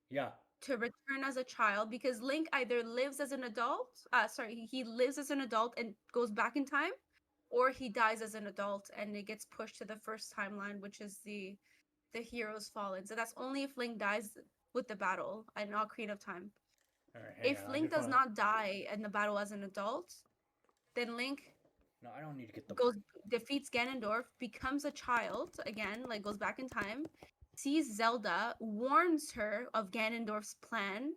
yeah. to return as a child because Link either lives as an adult, sorry, he lives as an adult and goes back in time, or he dies as an adult and it gets pushed to the first timeline, which is the heroes fallen. So that's only if Link dies with the battle in Ocarina of Time. All right, hang If on. I Link just does want to. not die in the battle as an adult, then Link No, I don't need to get the. goes defeats Ganondorf, becomes a child again, like goes back in time, sees Zelda, warns her of Ganondorf's plan,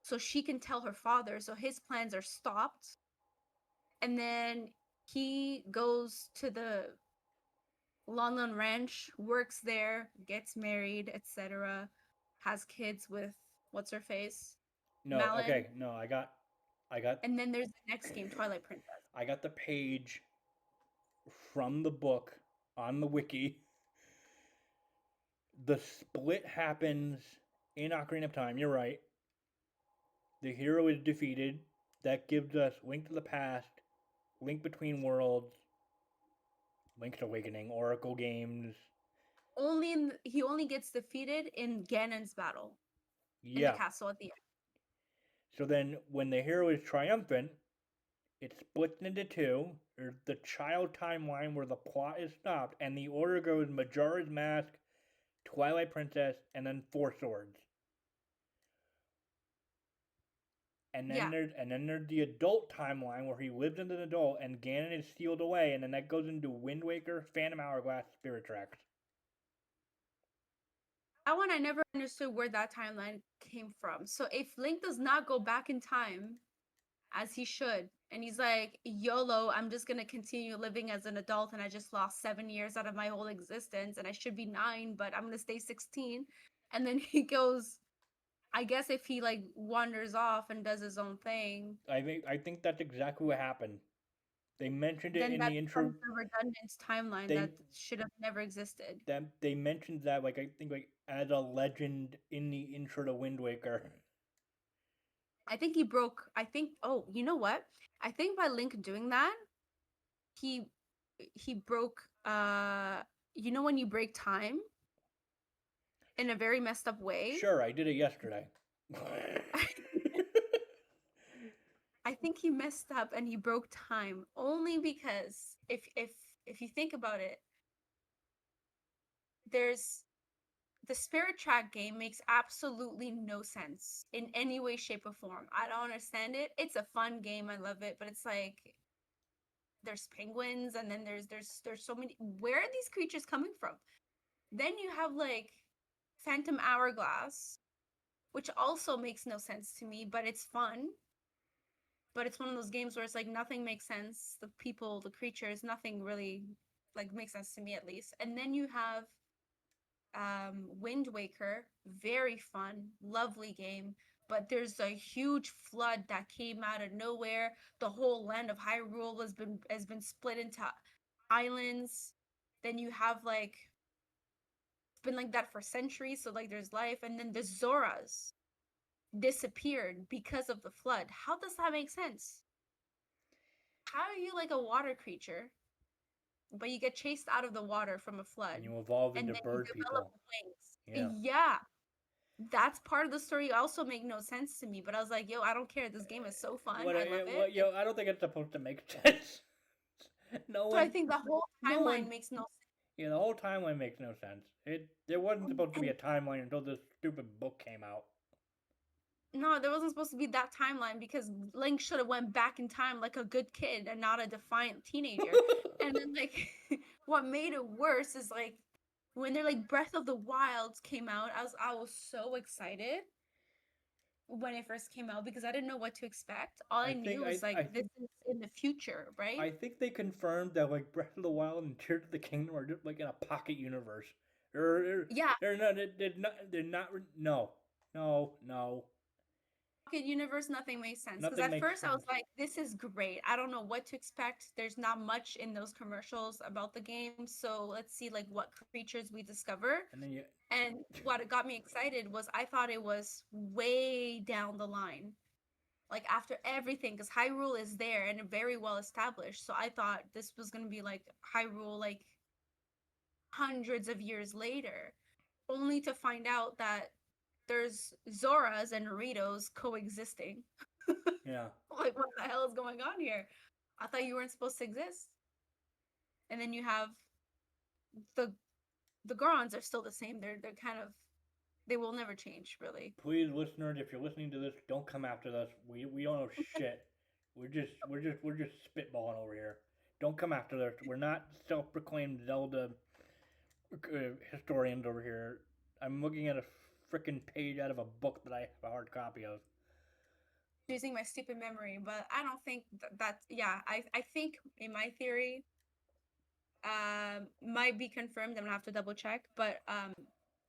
so she can tell her father, so his plans are stopped. And then he goes to the Lon Ranch, works there, gets married, etc., has kids with what's her face, No, Malin, okay, no. I got, and then there's the next game, Twilight Princess. I got the page from the book on the wiki. The split happens in Ocarina of Time. You're right. The hero is defeated. That gives us Link to the Past, Link Between Worlds, Link's Awakening, Oracle games. He only gets defeated in Ganon's battle in the Yeah. castle at the end. So then, when the hero is triumphant, it splits into two. There's the child timeline where the plot is stopped, and the order goes Majora's Mask, Twilight Princess, and then Four Swords. Yeah, And then there's the adult timeline where he lives as an adult and Ganon is sealed away, and then that goes into Wind Waker, Phantom Hourglass, Spirit Tracks. that one I never understood where that timeline came from. So if Link does not go back in time as he should, and he's like, YOLO, I'm just gonna continue living as an adult, and I just lost 7 years out of my whole existence, and I should be 9, but I'm gonna stay 16. And then he goes, I guess if he like wanders off and does his own thing, I think that's exactly what happened. They mentioned it then in that the intro. becomes a redundant timeline They that should have never existed. they mentioned that like I think like as a legend in the intro to Wind Waker. I think he broke. I think. Oh, you know what? I think by Link doing that, he he broke. You know when you break time in a very messed up way. Sure, I did it yesterday. I think he messed up and he broke time only because if you think about it, there's the Spirit Track game makes absolutely no sense in any way, shape, or form. I don't understand it. It's a fun game. I love it, but it's like there's penguins and then there's so many. Where are these creatures coming from? Then you have like Phantom Hourglass, which also makes no sense to me, but it's fun. But it's one of those games where it's like nothing makes sense. The people, the creatures, nothing really like makes sense to me at least. And then you have Wind Waker, very fun, lovely game. But there's a huge flood that came out of nowhere. The whole land of Hyrule has been split into islands. Then you have like it's been like that for centuries. So like there's life, and then the Zoras disappeared because of the flood. How does that make sense? How are you like a water creature, but you get chased out of the water from a flood, And you evolve and into then you bird develop people. Yeah. wings? Yeah, that's part of the story. Also make no sense to me, but I was like, yo, I don't care. This game is so fun. I love it. Yo, I don't think it's supposed to make sense. No So I one, think the whole no one. timeline makes no sense. Yeah, the whole timeline makes no sense. There wasn't supposed to be And a timeline until this stupid book came out. no, there wasn't supposed to be that timeline because Link should have went back in time like a good kid and not a defiant teenager. And then like what made it worse is like when they're like Breath of the Wilds came out, I was so excited when it first came out because I didn't know what to expect. All I knew was like this is in the future, right? I think they confirmed that like Breath of the Wild and Tears of the Kingdom are just like in a pocket universe. Yeah, They're not. No, no, no. Pocket Universe, nothing made sense. Because Nothing at makes first I was sense. like, this is great. I don't know what to expect. There's not much in those commercials about the game. So let's see like what creatures we discover. And then you, And what got me excited was I thought it was way down the line. Like after everything, because Hyrule is there and very well established. So I thought this was gonna be like Hyrule like hundreds of years later. Only to find out that there's Zoras and Doritos coexisting. yeah. Like, what the hell is going on here? I thought you weren't supposed to exist. And then you have the the Gorons are still the same. They're kind of they will never change, really. Please, listeners, if you're listening to this, don't come after us. We don't know shit. We're just spitballing over here. Don't come after us. We're not self-proclaimed Zelda historians over here. I'm looking at a freaking page out of a book that I have a hard copy of. Using my stupid memory, but I don't think that's yeah. I think in my theory, might be confirmed. I'm gonna have to double check, but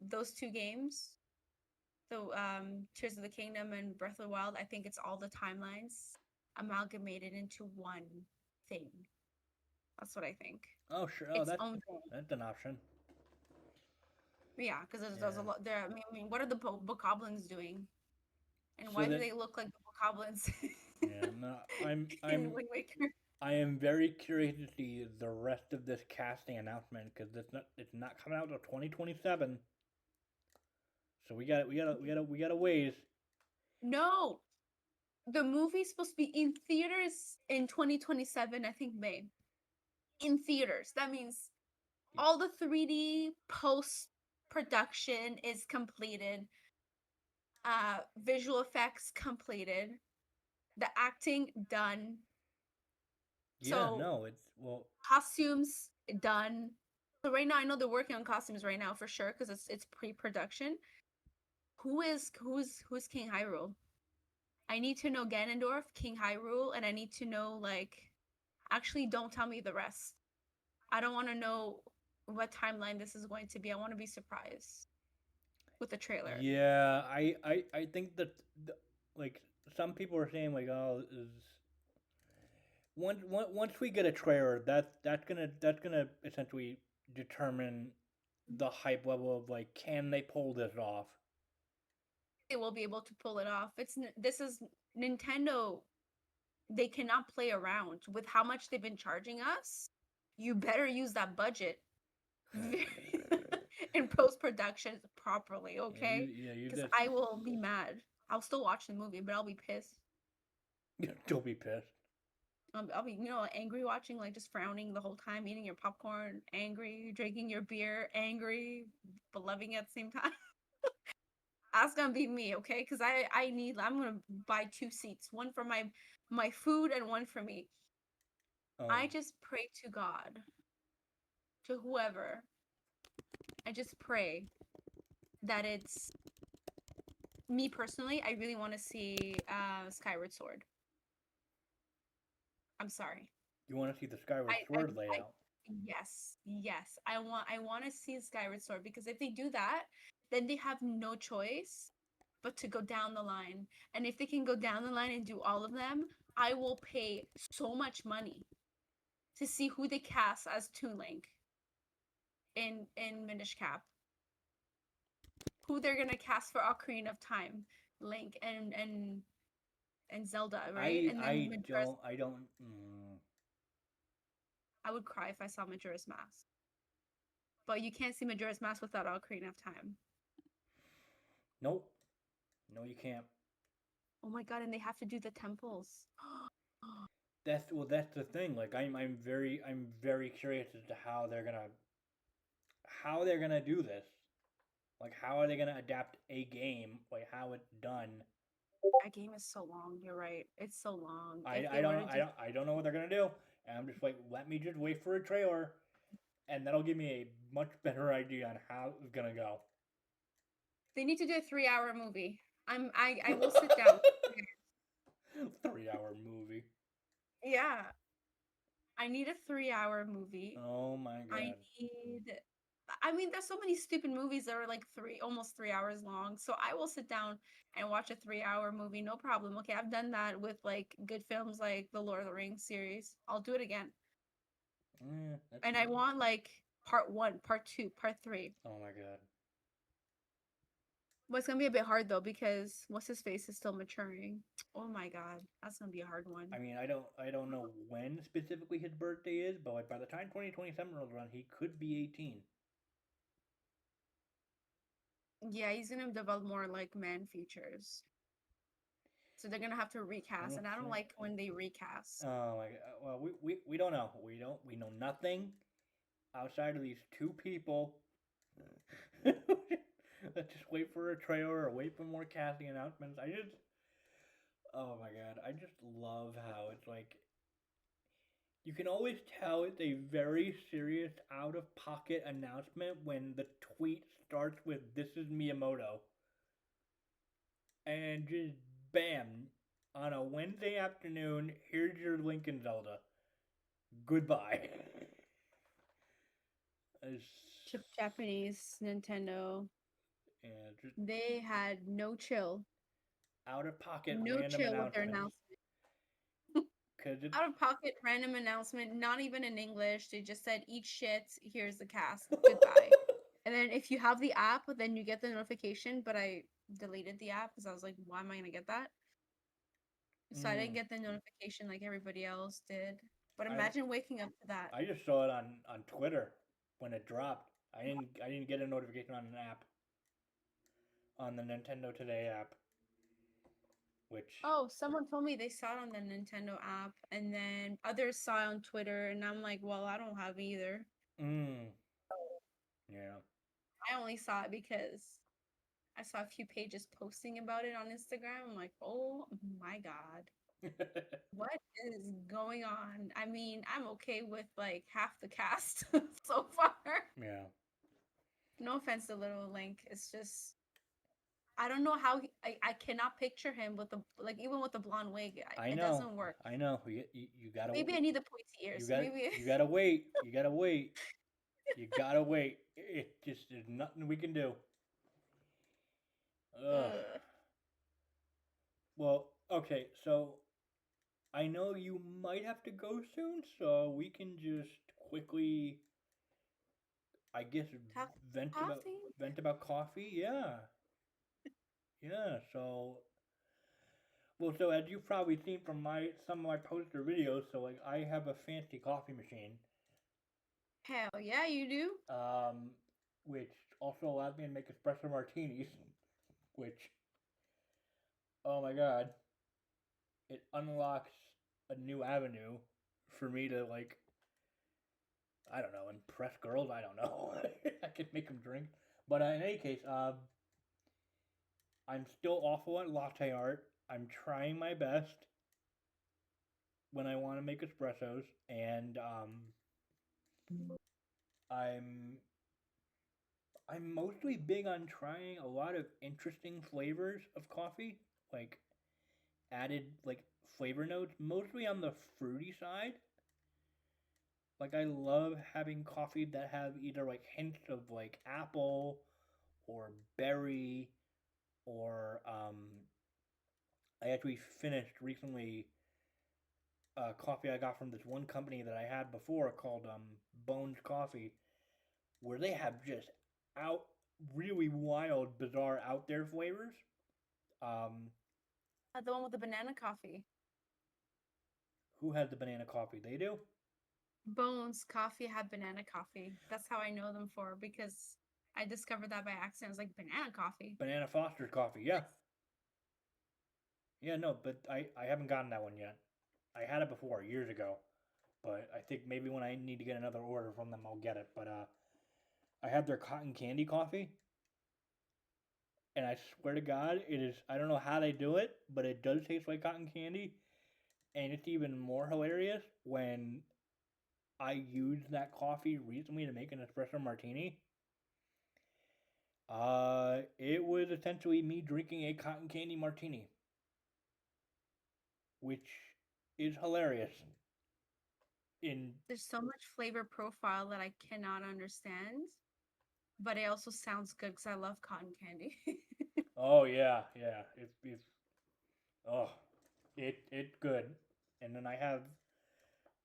those two games, so Tears of the Kingdom and Breath of the Wild, I think it's all the timelines amalgamated into one thing. That's what I think. Oh sure. Oh, Its own thing. that's an option. Yeah, because there's a Yeah. lot there. I mean, what are the bokoblins doing? And So why do that they look like the bokoblins yeah, no, in Wind Waker? I am very curious to see the rest of this casting announcement because it's not coming out until 2027. So we got a ways. No, the movie's supposed to be in theaters in 2027, I think May. In theaters. That means all the 3D post production is completed. Visual effects completed. The acting done. Yeah, So no, it's well, costumes done. So right now I know they're working on costumes right now for sure because it's pre-production. Who's King Hyrule? I need to know Ganondorf, King Hyrule, and I need to know like actually don't tell me the rest. I don't want to know what timeline this is going to be. I want to be surprised with the trailer. yeah, I think that like some people are saying like oh is once we get a trailer that's gonna essentially determine the hype level of like can they pull this off. They will be able to pull it off. This is Nintendo. They cannot play around with how much they've been charging us. You better use that budget in post production properly, okay? Yeah, you Because just I will be mad. I'll still watch the movie, but I'll be pissed. don't be pissed. I'll be, angry watching, like just frowning the whole time, eating your popcorn, angry, drinking your beer, angry, but loving it at the same time. That's gonna be me, okay? Because I'm gonna buy 2 seats, one for my food and one for me. I just pray to God, to whoever. I just pray that it's me personally. I really want to see Skyward Sword. I'm sorry. You want to see the Skyward Sword layout? Yes. I want to see Skyward Sword because if they do that, then they have no choice but to go down the line. And if they can go down the line and do all of them, I will pay so much money to see who they cast as Toon Link in Minish Cap. Who they're gonna cast for Ocarina of Time, Link and Zelda, right? And then Majora's. I don't. I would cry if I saw Majora's Mask. But you can't see Majora's Mask without Ocarina of Time. Nope. No, you can't. Oh my god! And they have to do the temples. That's the thing. Like I'm very curious as to how they're gonna do this. Like how are they gonna adapt a game? Like how it's done. That game is so long. You're right. It's so long. I, If they I were don't to I do, don't I don't know what they're gonna do. And I'm just like, let me just wait for a trailer, and that'll give me a much better idea on how it's gonna go. they need to do a 3-hour movie. I will sit down. 3 hour movie. Yeah, I need a 3-hour movie. Oh my I god. need. I mean, there's so many stupid movies that are like almost 3 hours long. So I will sit down and watch a 3-hour movie, no problem. Okay, I've done that with like good films like the Lord of the Rings series. I'll do it again. That's And I want like part one, part two, part three. oh my god. But it's gonna be a bit hard though because what's his face is still maturing. Oh my god, that's gonna be a hard one. I mean, I don't know when specifically his birthday is, but like by the time 2027 rolls around, he could be 18. Yeah, he's gonna develop more like man features. So they're gonna have to recast, and I don't like when they recast. Oh my god. Well, we don't know. We know nothing outside of these two people. Let's just wait for a trailer or wait for more casting announcements. Oh my god, I just love how it's like you can always tell it's a very serious out of pocket announcement when the tweet starts with "This is Miyamoto," and just bam, on a Wednesday afternoon, here's your Link and Zelda. Goodbye. It's, Japanese Nintendo, and just they had no chill, out of pocket no random chill with their announcements. announcement. Cause it's Out of pocket random announcement, not even in English. They just said, "Eat shit. Here's the cast. Goodbye." And then if you have the app, then you get the notification. But I deleted the app because I was like, "Why am I gonna get that?" So I didn't get the notification like everybody else did. But I imagine waking up to that. I just saw it on Twitter when it dropped. I didn't get a notification on an app on the Nintendo Today app, which Oh, someone told me they saw it on the Nintendo app, and then others saw it on Twitter, and I'm like, well, I don't have either. mm, yeah. I only saw it because I saw a few pages posting about it on Instagram. I'm like, oh my God, what is going on? I mean, I'm okay with like half the cast so far. Yeah. No offense to Little Link. It's just, I don't know how I cannot picture him with the, like, even with the blonde wig, I it know. doesn't work. I know. You gotta Maybe I need the pointy ears. Maybe. you gotta wait. You gotta wait. You gotta wait. It just there's nothing we can do. Ugh. Ugh. Well, okay, so I know you might have to go soon, so we can just quickly, I guess, Talk vent about coffee? coffee. Yeah, yeah. So, well, so as you've probably seen from my some of my poster videos, so like I have a fancy coffee machine, Hell yeah, you do. um, which also allows me to make espresso martinis, which, oh my god, it unlocks a new avenue for me to like I don't know, impress girls. I don't know. I could make them drink. But in any case, I'm still awful at latte art. I'm trying my best when I want to make espressos, and I'm I'm mostly big on trying a lot of interesting flavors of coffee, like added like flavor notes, mostly on the fruity side. Like I love having coffee that have either like hints of like apple or berry or I actually finished recently coffee I got from this one company that I had before called Bones Coffee, where they have just out really wild, bizarre, out there flavors. Um, The one with the banana coffee. who has the banana coffee? They do. Bones Coffee had banana coffee. That's how I know them for because I discovered that by accident. I was like, banana coffee. Banana Foster's coffee. Yeah, yeah. No, but I haven't gotten that one yet. I had it before years ago, but I think maybe when I need to get another order from them, I'll get it. But I have their cotton candy coffee, and I swear to God, it is. I don't know how they do it, but it does taste like cotton candy, and it's even more hilarious when I used that coffee recently to make an espresso martini. It was essentially me drinking a cotton candy martini, which is hilarious. In There's so much flavor profile that I cannot understand, but it also sounds good because I love cotton candy. oh yeah, yeah, it's oh, it's good. And then I have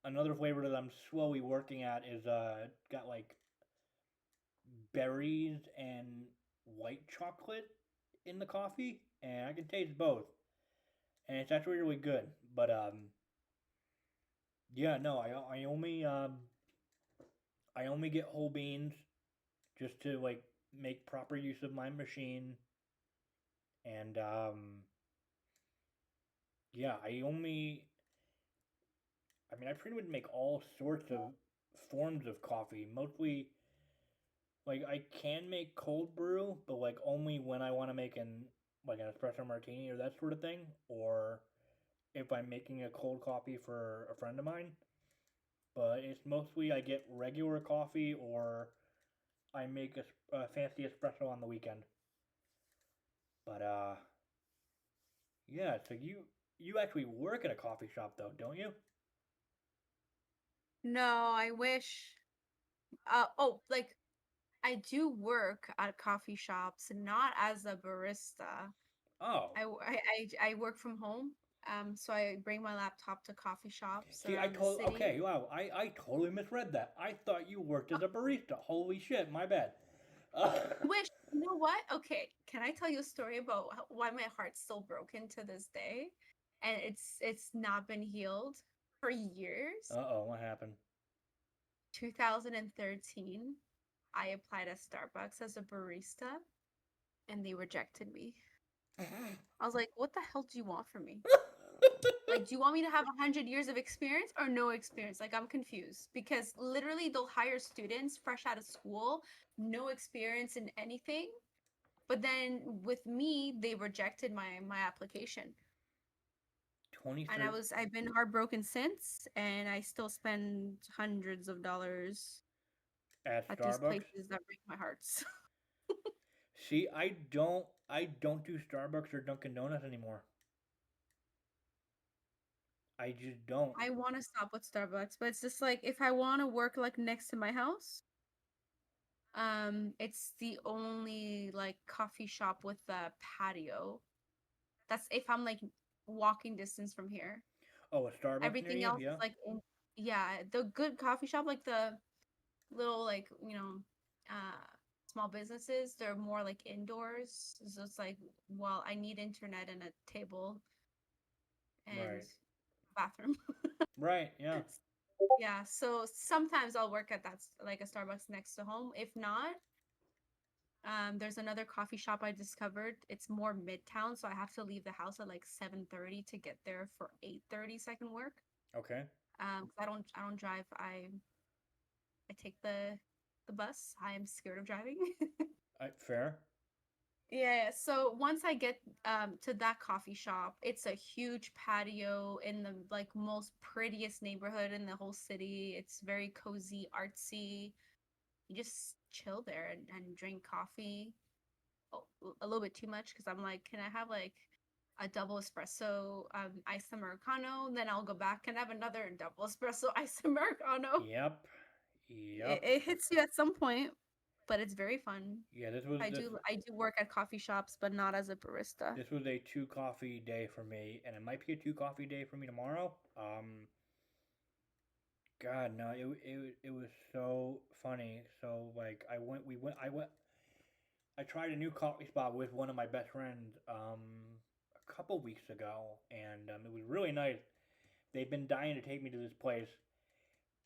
another flavor that I'm slowly working at is got like berries and white chocolate in the coffee, and I can taste both, and it's actually really good. But yeah, no, I only get whole beans just to like make proper use of my machine, and yeah, I mean I pretty much make all sorts of forms of coffee, mostly like I can make cold brew, but like only when I want to make an espresso martini or that sort of thing, or if I'm making a cold coffee for a friend of mine. But it's mostly I get regular coffee or I make a fancy espresso on the weekend. But yeah. So you actually work at a coffee shop though, don't you? No, I wish. Like I do work at coffee shops, not as a barista. Oh, I work from home. So I bring my laptop to coffee shops see, I around the told city. okay. Wow, I totally misread that. I thought you worked as a barista. Holy shit, my bad. Uh, Wish, you know what? Okay, can I tell you a story about why my heart's still broken to this day? And it's not been healed for years. oh, what happened? 2013, I applied at Starbucks as a barista and they rejected me. I was like, what the hell do you want from me? Like, do you want me to have 100 years of experience or no experience? Like, I'm confused because literally they'll hire students fresh out of school, no experience in anything. But then with me, they rejected my application. And 23 I've been heartbroken since, and I still spend hundreds of dollars at at these Starbucks. places that break my hearts. See, I don't do Starbucks or Dunkin' Donuts anymore. I just don't. I want to stop with Starbucks, but it's just like if I want to work like next to my house, it's the only like coffee shop with a patio. That's if I'm like walking distance from here. Oh, a Starbucks near Everything you? else Yeah. is like yeah, the good coffee shop, like the little like, uh small businesses, they're more like indoors. So it's like, well, I need internet and a table and Right. bathroom. Right. Yeah. Yeah, so sometimes I'll work at like a Starbucks next to home. If not, there's another coffee shop I discovered. It's more midtown, so I have to leave the house at like 7:30 to get there for 8:30 so I can work. Okay. 'Cause I don't drive. I take the bus. I am scared of driving. Fair. Yeah, so once I get to that coffee shop, it's a huge patio in the like most prettiest neighborhood in the whole city. It's very cozy, artsy. You just chill there and drink coffee. Oh, a little bit too much because I'm like, can I have like a double espresso iced Americano. Then I'll go back and have another double espresso iced Americano. Yep. It, Yep. it hits you at some point, but it's very fun. Yeah, this was I do work at coffee shops, but not as a barista. this was a 2 coffee day for me, and it might be a 2 coffee day for me tomorrow. God, no, it was so funny. So like, I tried a new coffee spot with one of my best friends a couple weeks ago, and it was really nice. They've been dying to take me to this place,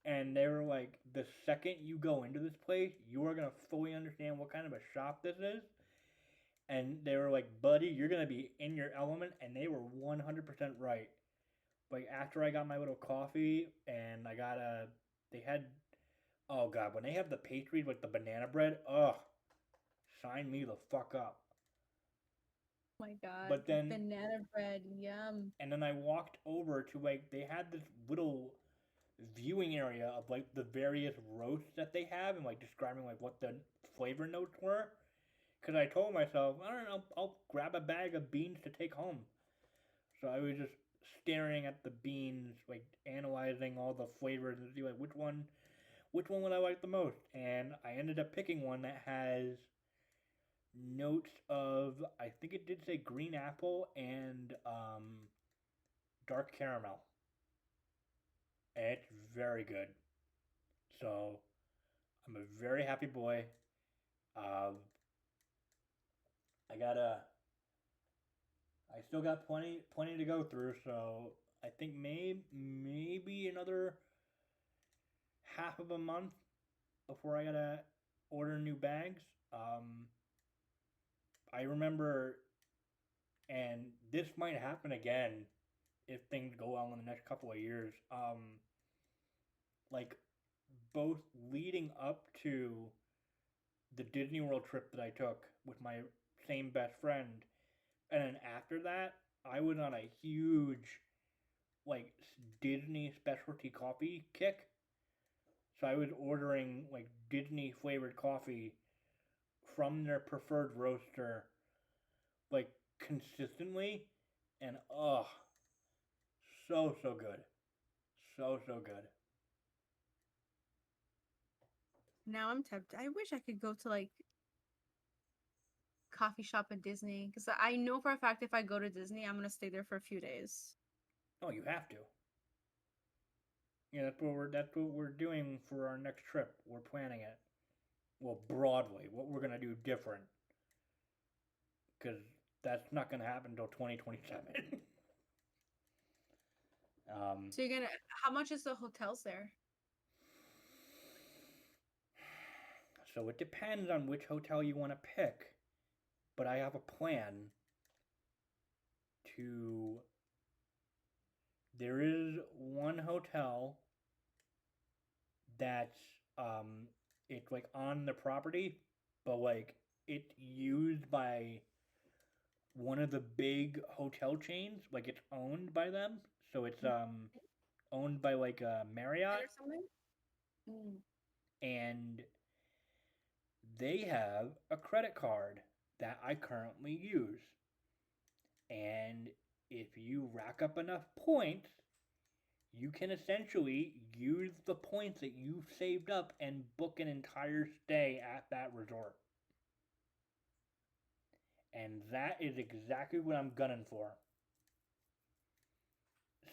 and they were like, the second you go into this place, you are gonna fully understand what kind of a shop this is. And they were like, buddy, you're gonna be in your element, and they were 100% right. Like after I got my little coffee, and they had, oh god, when they have the pastries like the banana bread, ugh, sign me the fuck up. Oh my God, But then, banana bread, yum. and then I walked over to like they had this little viewing area of like the various roasts that they have, and like describing like what the flavor notes were. Because I told myself, I don't know, I'll grab a bag of beans to take home. So I was just staring at the beans, like analyzing all the flavors and see like which one would I like the most. And I ended up picking one that has notes of, I think it did say green apple and dark caramel. And it's very good. So I'm a very happy boy. Um, I gotta I still got plenty to go through, so I think maybe another half of a month before I gotta order new bags. I remember, and this might happen again if things go well in the next couple of years. Like both leading up to the Disney World trip that I took with my same best friend, and then after that, I was on a huge like Disney specialty coffee kick. So I was ordering like Disney flavored coffee from their preferred roaster like consistently, and so good. So good. Now I'm tempted. I wish I could go to like coffee shop at Disney because I know for a fact if I go to Disney, I'm gonna stay there for a few days. Oh, you have to. Yeah, that's what we're doing for our next trip. We're planning it. Well, broadly, what we're gonna do different, because that's not gonna happen until 2027. So you're gonna, how much is the hotels there? So it depends on which hotel you want to pick, but I have a plan to. There is one hotel that's it's like on the property, but like it's used by one of the big hotel chains, like it's owned by them. So it's owned by like Marriott, Or something? Mm. and they have a credit card that I currently use. And if you rack up enough points, you can essentially use the points that you've saved up and book an entire stay at that resort. And that is exactly what I'm gunning for.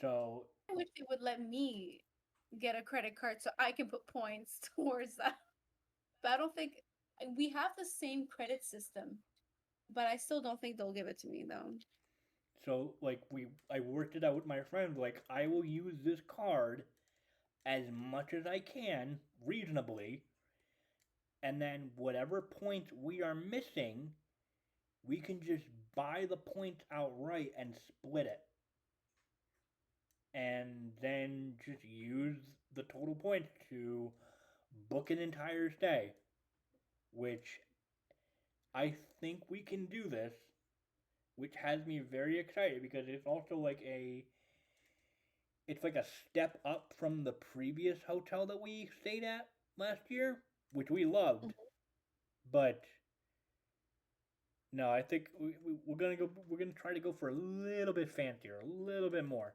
So, I wish they would let me get a credit card so I can put points towards that. But I don't think we have the same credit system, but I still don't think they'll give it to me though. like I worked it out with my friend. Like, I will use this card as much as I can reasonably, and then whatever points we are missing, we can just buy the points outright and split it. And then just use the total points to book an entire stay. Which I think we can do this, which has me very excited because it's like a step up from the previous hotel that we stayed at last year, which we loved. Mhm. But No, I think we're gonna go. We're gonna try to go for a little bit fancier, a little bit more.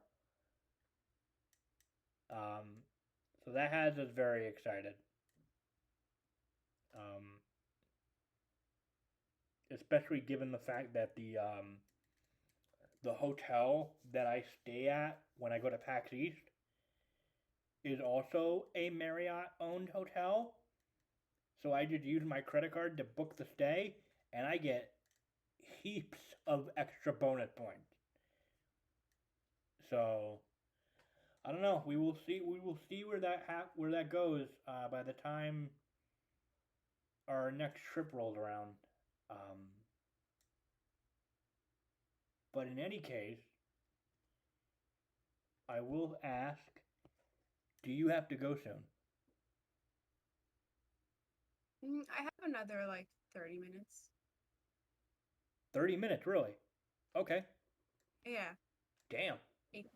Um, so that has us very excited. Um, Especially given the fact that the hotel that I stay at when I go to PAX East is also a Marriott owned hotel. So I just use my credit card to book the stay, and I get heaps of extra bonus points. So I don't know. We will see. We will see where where that goes by the time our next trip rolls around. Um, but in any case, I will ask: do you have to go soon? I have another like 30 minutes. 30 minutes, really? Okay. Yeah, Damn.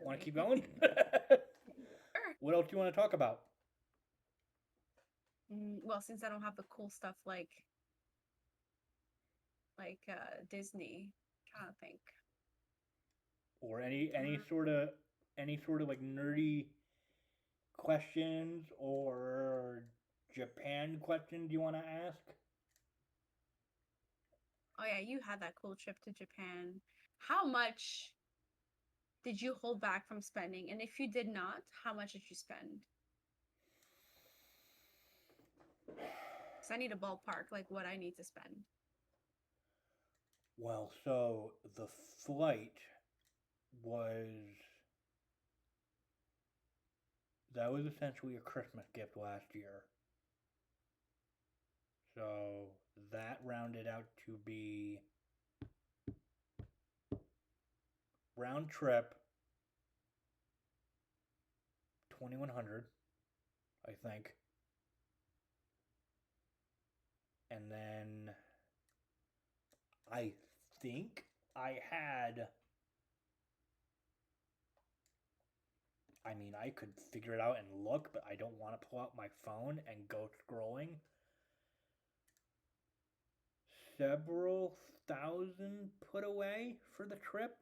Want to 8:30. keep going? Sure. What else do you want to talk about? Well, since I don't have the cool stuff like Disney, trying to think. Or Mm, any sort of like nerdy questions or Japan questions you want to ask? oh yeah, you had that cool trip to Japan. How much did you hold back from spending? And if you did not, how much did you spend? Because I need a ballpark, like what I need to spend. Well, so the flight was that was essentially a Christmas gift last year. So that rounded out to be round trip 2100, I think. And then I think I had I mean, I could figure it out and look, but I don't want to pull out my phone and go scrolling. Several thousand put away for the trip.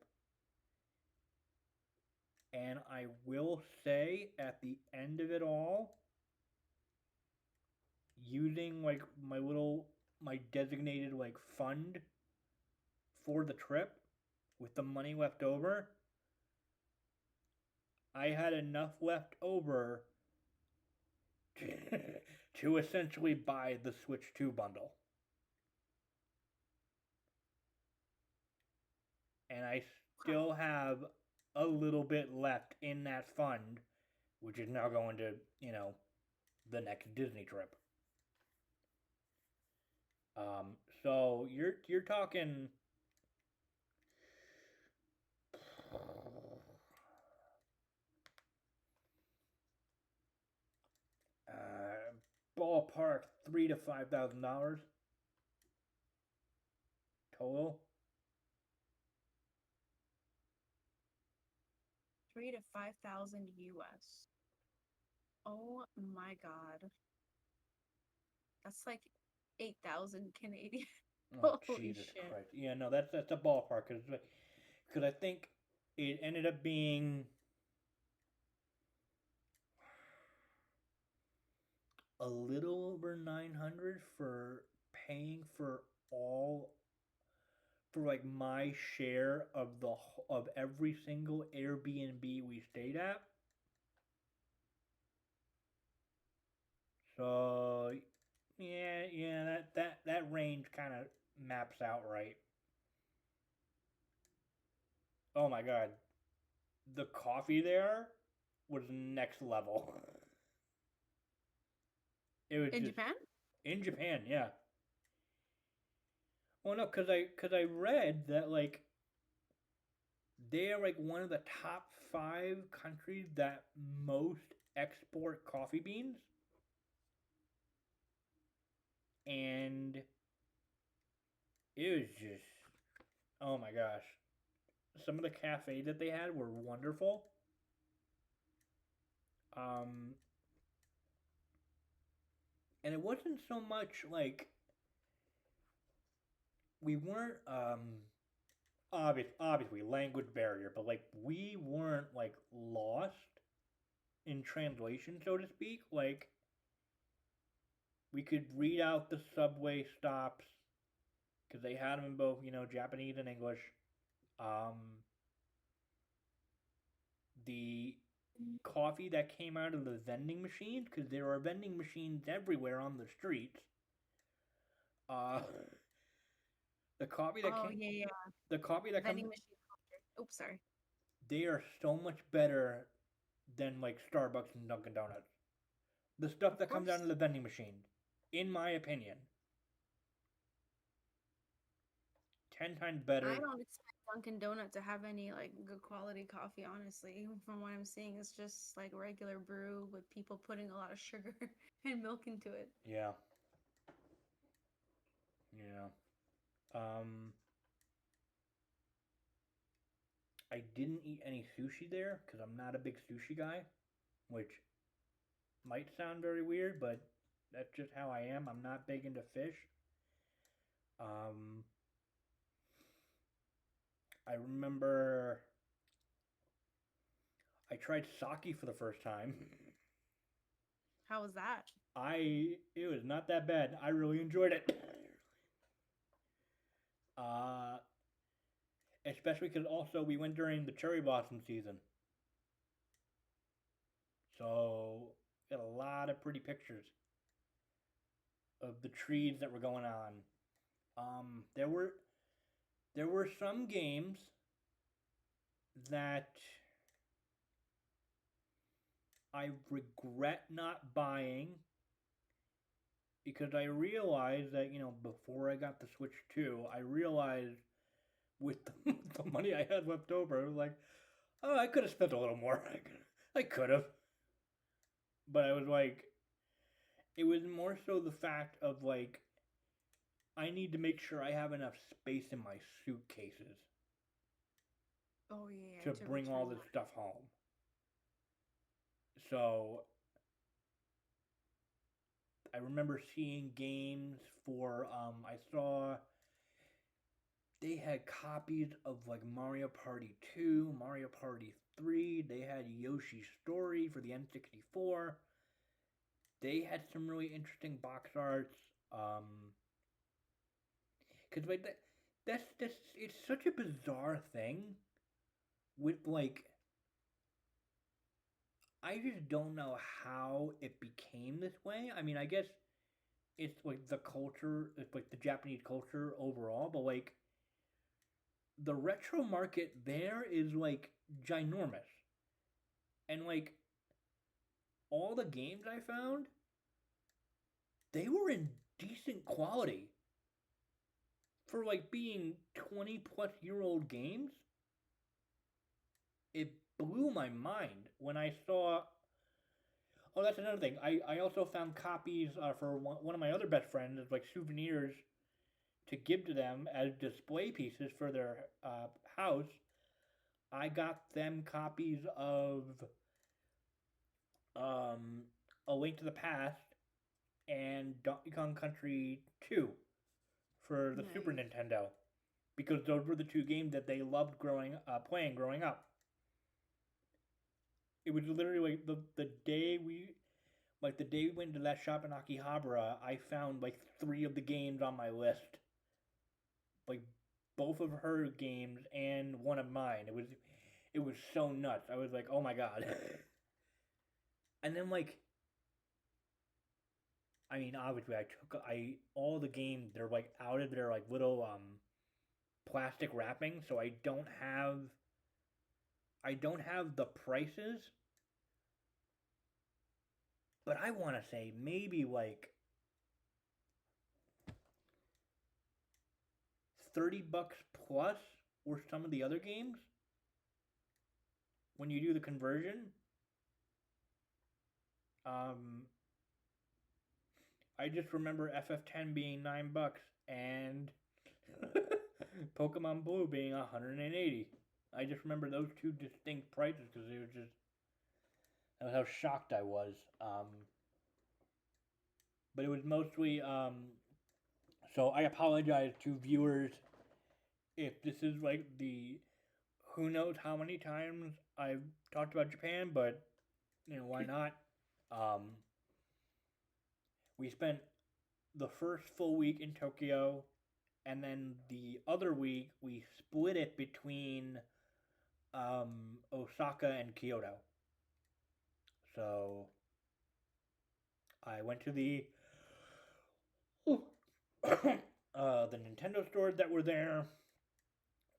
And I will say at the end of it all, using like my designated like fund for the trip with the money left over, I had enough left over to, to essentially buy the Switch 2 bundle. And I Okay. still have a little bit left in that fund, which is now going to, the next Disney trip. Um, so you're talking ballpark $3,000 to $5,000 total. 3 to 5,000 US. Oh my God. That's like 8,000 Canadian. Oh Holy Jesus shit. Christ! Yeah, no, that's a ballpark because I think it ended up being a little over 900 for paying for all for like my share of of every single Airbnb we stayed at. So yeah, that range kind of maps out right. Oh my god, the coffee there was next level. It was In just Japan? in Japan, yeah. Well, no, cause I read that like they are like one of the top 5 countries that most export coffee beans, and it was just oh my gosh, some of the cafes that they had were wonderful. Um, and it wasn't so much like we weren't obviously language barrier, but like we weren't like lost in translation, so to speak. Like we could read out the subway stops because they had them in both, Japanese and English. Um, the coffee that came out of the vending machines, because there are vending machines everywhere on the streets. Uh, the coffee that Oh came, yeah, yeah. the coffee that comes, Vending machine culture. Oops, sorry. they are so much better than like Starbucks and Dunkin' Donuts. The stuff Of that comes out course. of the vending machine, in my opinion, 10 times I better. don't expect Dunkin' Donut to have any like good quality coffee, honestly. From what I'm seeing, it's just like regular brew with people putting a lot of sugar and milk into it. Yeah, yeah. Um, I didn't eat any sushi there because I'm not a big sushi guy, which might sound very weird, but that's just how I am. I'm not big into fish. Um, I remember I tried sake for the first time. How was that? It was not that bad. I really enjoyed it. Uh, Especially because also we went during the cherry blossom season, so got a lot of pretty pictures of the trees that were going on. Um, there were there were some games that I regret not buying because I realized that, before I got the Switch 2, I realized with the money I had left over, I was like, oh, I could have spent a little more. I could have. But I was like, it was more so the fact of like, I need to make sure I have enough space in my suitcases Oh yeah, to to bring all return this that. stuff home. So I remember seeing games for, I saw they had copies of like Mario Party 2, Mario Party 3. They had Yoshi's Story for the N64. They had some really interesting box arts. Cause like that's it's such a bizarre thing with like I just don't know how it became this way. I mean, I guess it's like the culture, it's like the Japanese culture overall, but like the retro market there is like ginormous. And like all the games I found, they were in decent quality for like being 20 plus year old games. It blew my mind when I saw. Oh, that's another thing. I also found copies for one of my other best friends as like souvenirs to give to them as display pieces for their house. I got them copies of um, A Link to the Past and Donkey Kong Country 2 for the Super Nice. Nintendo because those were the two games that they loved playing growing up. It was literally like the day we went to that shop in Akihabara, I found like three of the games on my list, like both of her games and one of mine. It was so nuts. I was like, oh my god. And then like I mean, obviously, I all the games they're like out of their like little plastic wrapping, so I don't have the prices, but I want to say maybe like $30 plus or some of the other games when you do the conversion. Um, I just remember FF10 being $9 and Pokemon Blue being 180. I just remember those two distinct prices because it was just how shocked I was. But it was mostly So I apologize to viewers if this is like the who knows how many times I've talked about Japan, but why not? Um, we spent the first full week in Tokyo, and then the other week we split it between Osaka and Kyoto. So I went to the the Nintendo stores that were there,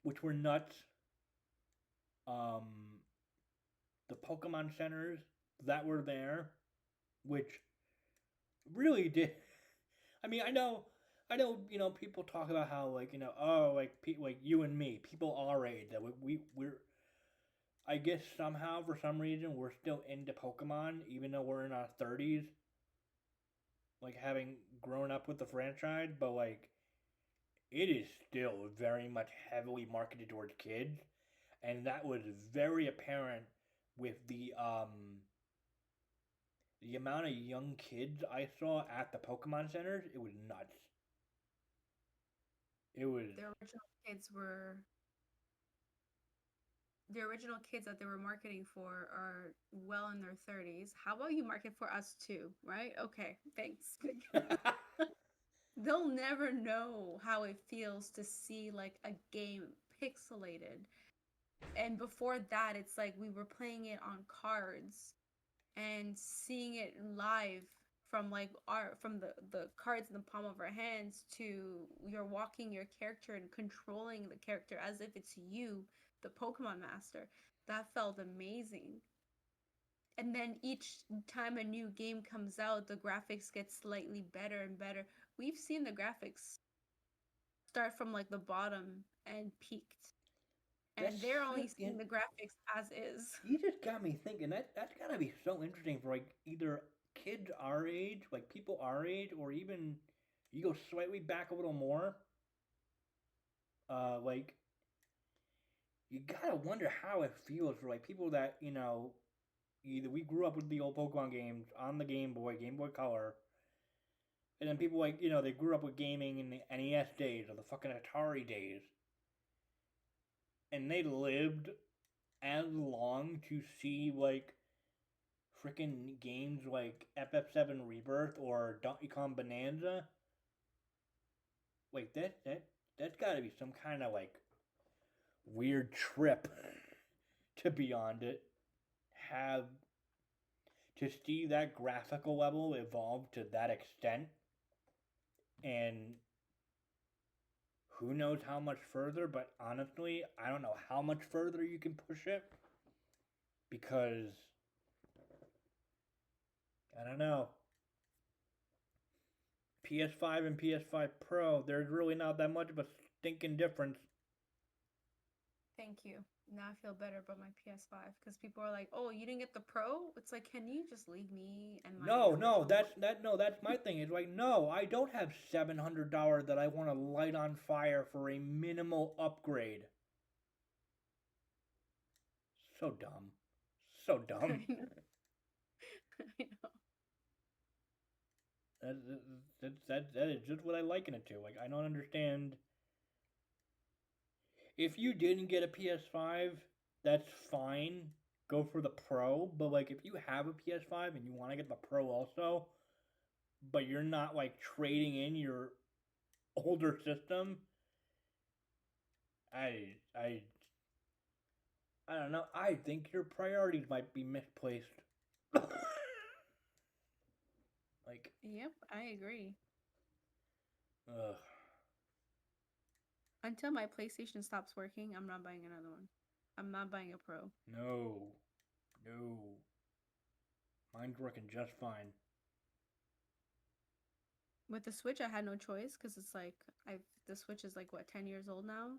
which were nuts. Um, the Pokemon centers that were there, which really did. I mean, people talk about how like you and me, people our age, that we're. I guess somehow for some reason we're still into Pokemon, even though we're in our 30s, like having grown up with the franchise, but like it is still very much heavily marketed towards kids, and that was very apparent with the amount of young kids I saw at the Pokemon centers. It was nuts. It was. The original kids were the original kids that they were marketing for are well in their 30s. How about you market for us too, right? Okay, thanks. They'll never know how it feels to see like a game pixelated. And before that, it's like we were playing it on cards and seeing it live from like our from the cards in the palm of our hands to you're walking your character and controlling the character as if it's you, the Pokemon master. That felt amazing. And then each time a new game comes out, the graphics get slightly better and better. We've seen the graphics start from like the bottom and peaked. That's And they're so. only seeing the graphics as is. You just got me thinking. That's gotta be so interesting for like either kids our age, like people our age, or even you go slightly back a little more. Like you gotta wonder how it feels for like people that either we grew up with the old Pokemon games on the Game Boy Color, and then people like they grew up with gaming in the NES days or the fucking Atari days, and they lived as long to see like freaking games like FF7 Rebirth or Donkey Kong Bonanza. Like that's got to be some kind of like weird trip to beyond it. Have to see that graphical level evolve to that extent, and who knows how much further. But honestly, I don't know how much further you can push it because I don't know. PS5 and PS5 Pro, there's really not that much of a stinking difference. Thank you. Now I feel better about my PS5 because people are like, "Oh, you didn't get the Pro?" It's like, can you just leave me and my No, original that's my thing. It's like, no, I don't have $700 that I want to light on fire for a minimal upgrade. So dumb. So dumb. I know. I know. That is just what I liken it to. Like, I don't understand. If you didn't get a PS5, that's fine. Go for the Pro. But, like, if you have a PS5 and you want to get the Pro also, but you're not, like, trading in your older system, I I don't know. I think your priorities might be misplaced. Like, Yep, I agree. ugh. Until my PlayStation stops working, I'm not buying another one. I'm not buying a Pro. No. No. Mine's working just fine. With the Switch, I had no choice because it's like the Switch is like what 10 years old now.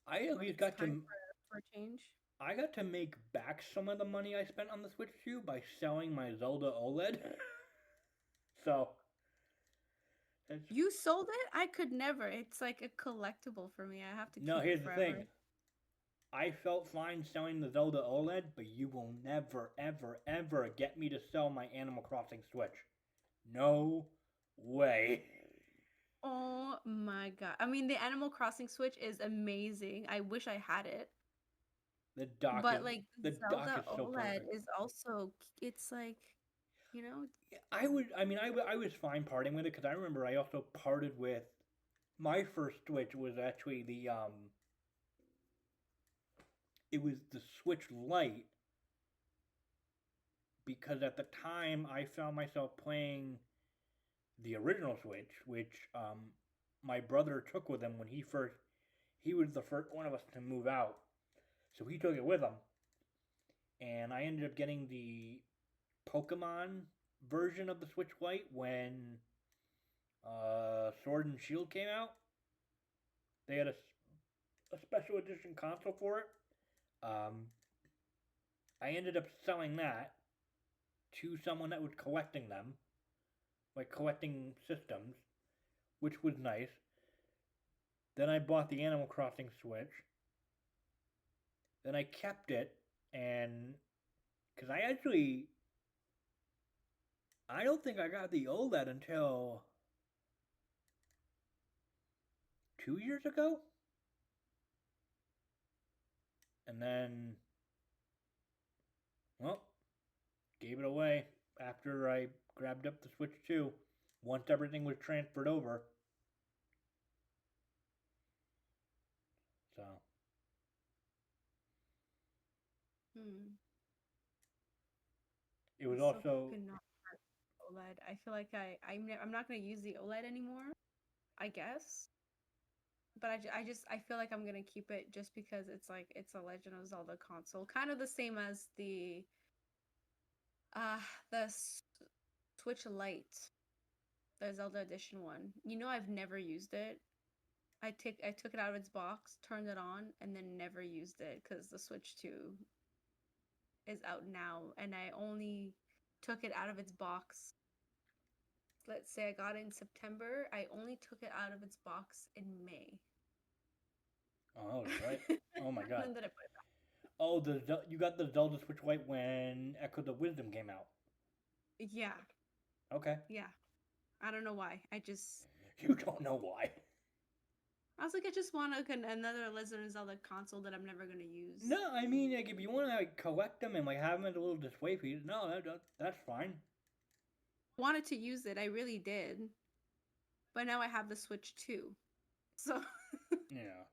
I at least It's got time to for a change. I got to make back some of the money I spent on the Switch 2 by selling my Zelda OLED. So that's You sold it? I could never. It's like a collectible for me. I have to no. keep it Here's the thing. forever. I felt fine selling the Zelda OLED, but you will never, ever, ever get me to sell my Animal Crossing Switch. No way. Oh, my God. I mean, the Animal Crossing Switch is amazing. I wish I had it. The dock is But like the dock Zelda is so OLED perfect. is also, it's like, you know, I was fine parting with it because I remember I also parted with my first Switch was actually it was the Switch Lite because at the time I found myself playing the original Switch, which my brother took with him when he was the first one of us to move out, so he took it with him, and I ended up getting the Pokemon version of the Switch Lite when Sword and Shield came out. They had a special edition console for it. Um, I ended up selling that to someone that was collecting them, like collecting systems, which was nice. Then I bought the Animal Crossing Switch. Then I kept it, and because I don't think I got the OLED until 2 years ago, and then well, gave it away after I grabbed up the Switch 2 once everything was transferred over. So hmm, it was it's so also fucking not OLED. I feel like I'm not gonna use the OLED anymore, I guess. But I feel like I'm gonna keep it just because it's like it's a Legend of Zelda console, kind of the same as uh the Switch Lite, the Zelda Edition one. You know, I've never used it. I took it out of its box, turned it on, and then never used it because the Switch 2 is out now, and I only took it out of its box. Let's say I got it in September. I only took it out of its box in May. oh right. Oh my god. And then I put it back. Oh, you got the Zelda Switch Lite when Echoes of Wisdom came out. Yeah, Okay. yeah. I don't know why. I just You don't know why. I was like, I just want another Legend of Zelda console that I'm never gonna use. No, I mean like if you want to like collect them and like have them as a little display piece, no, that's fine. Wanted to use it, I really did. But now I have the Switch 2. So Yeah.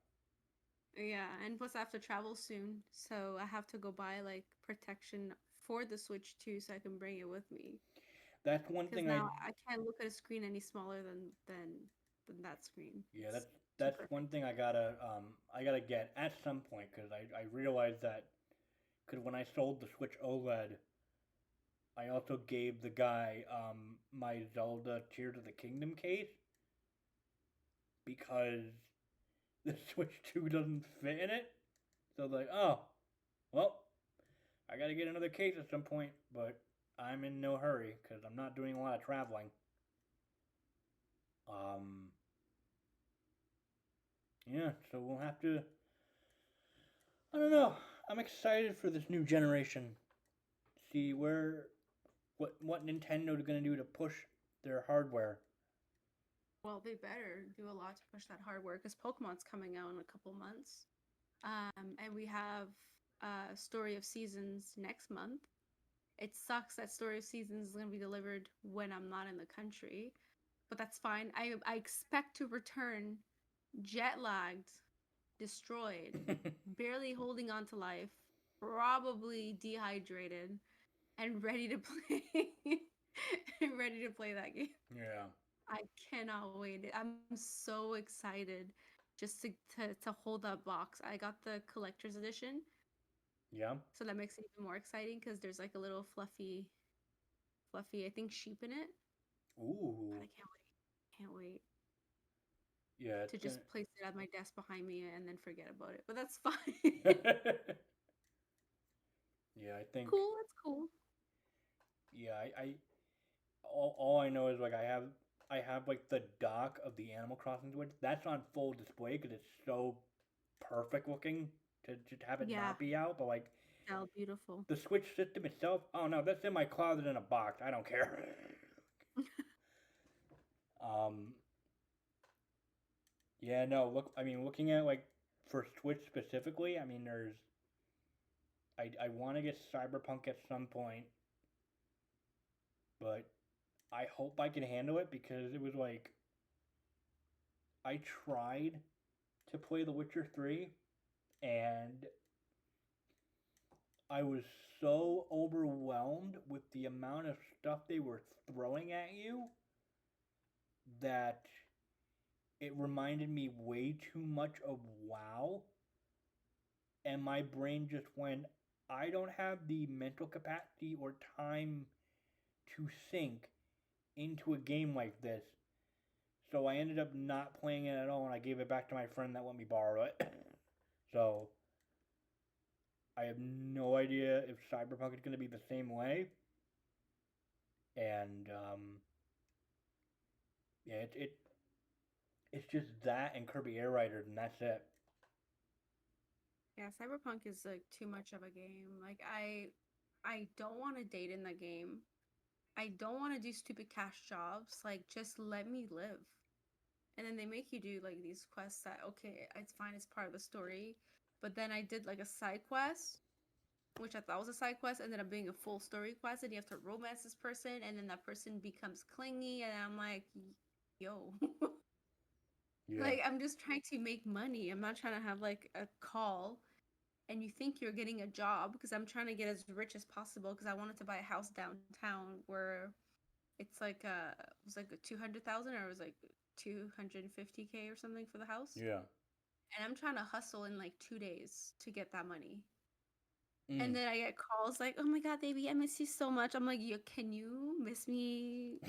yeah, and plus I have to travel soon, so I have to go buy like protection for the Switch 2 so I can bring it with me. That's one Because thing I now I can't look at a screen any smaller than that screen. yeah, It's too that's perfect. one thing I gotta get at some point because I realized that because when I sold the Switch OLED, I also gave the guy my Zelda Tears of the Kingdom case because the Switch 2 doesn't fit in it. So like, oh, well, I gotta get another case at some point, but I'm in no hurry because I'm not doing a lot of traveling. Um, yeah, so we'll have to. I don't know. I'm excited for this new generation. See what Nintendo is gonna do to push their hardware. Well, they better do a lot to push that hardware because Pokemon's coming out in a couple months. And we have Story of Seasons next month. It sucks that Story of Seasons is going to be delivered when I'm not in the country, but that's fine. I expect to return jet lagged, destroyed, barely holding on to life, probably dehydrated, and ready to play. Ready to play that game. Yeah. I cannot wait. I'm so excited just to hold that box. I got the collector's edition, Yeah. so that makes it even more exciting because there's like a little fluffy, I think sheep in it. But Ooh. I can't wait. Can't wait Yeah, it's to gonna. just place it at my desk behind me and then forget about it. But that's fine. Yeah, I think. Cool. That's cool. Yeah, all I know is like I have like the dock of the Animal Crossing Switch. That's on full display because it's so perfect looking to just have it Yeah. not be out. But like Oh, beautiful. the Switch system itself, oh no, that's in my closet in a box. I don't care. um, Yeah, no, look, I mean, looking at like for Switch specifically, I mean, I want to get Cyberpunk at some point, but I hope I can handle it because it was like I tried to play The Witcher 3 and I was so overwhelmed with the amount of stuff they were throwing at you that it reminded me way too much of WoW, and my brain just went, I don't have the mental capacity or time to sink into a game like this. So I ended up not playing it at all, and I gave it back to my friend that let me borrow it. So I have no idea if Cyberpunk is going to be the same way. And yeah, it's just that and Kirby Air Riders, and that's it. Yeah, Cyberpunk is like too much of a game. Like I don't want to date in the game. I don't want to do stupid cash jobs. Like just let me live. And then they make you do like these quests that okay, it's fine, it's part of the story. But then I did like a side quest, which I thought was a side quest, ended up being a full story quest, and you have to romance this person, and then that person becomes clingy, and I'm like, yo. Yeah. Like I'm just trying to make money. I'm not trying to have like a call and you think you're getting a job because I'm trying to get as rich as possible because I wanted to buy a house downtown where it's like it was like a 200,000 or it was like 250K or something for the house. Yeah. And I'm trying to hustle in like 2 days to get that money. And Mm. then I get calls like, "Oh my God, baby, I miss you so much." I'm like, "You can you miss me?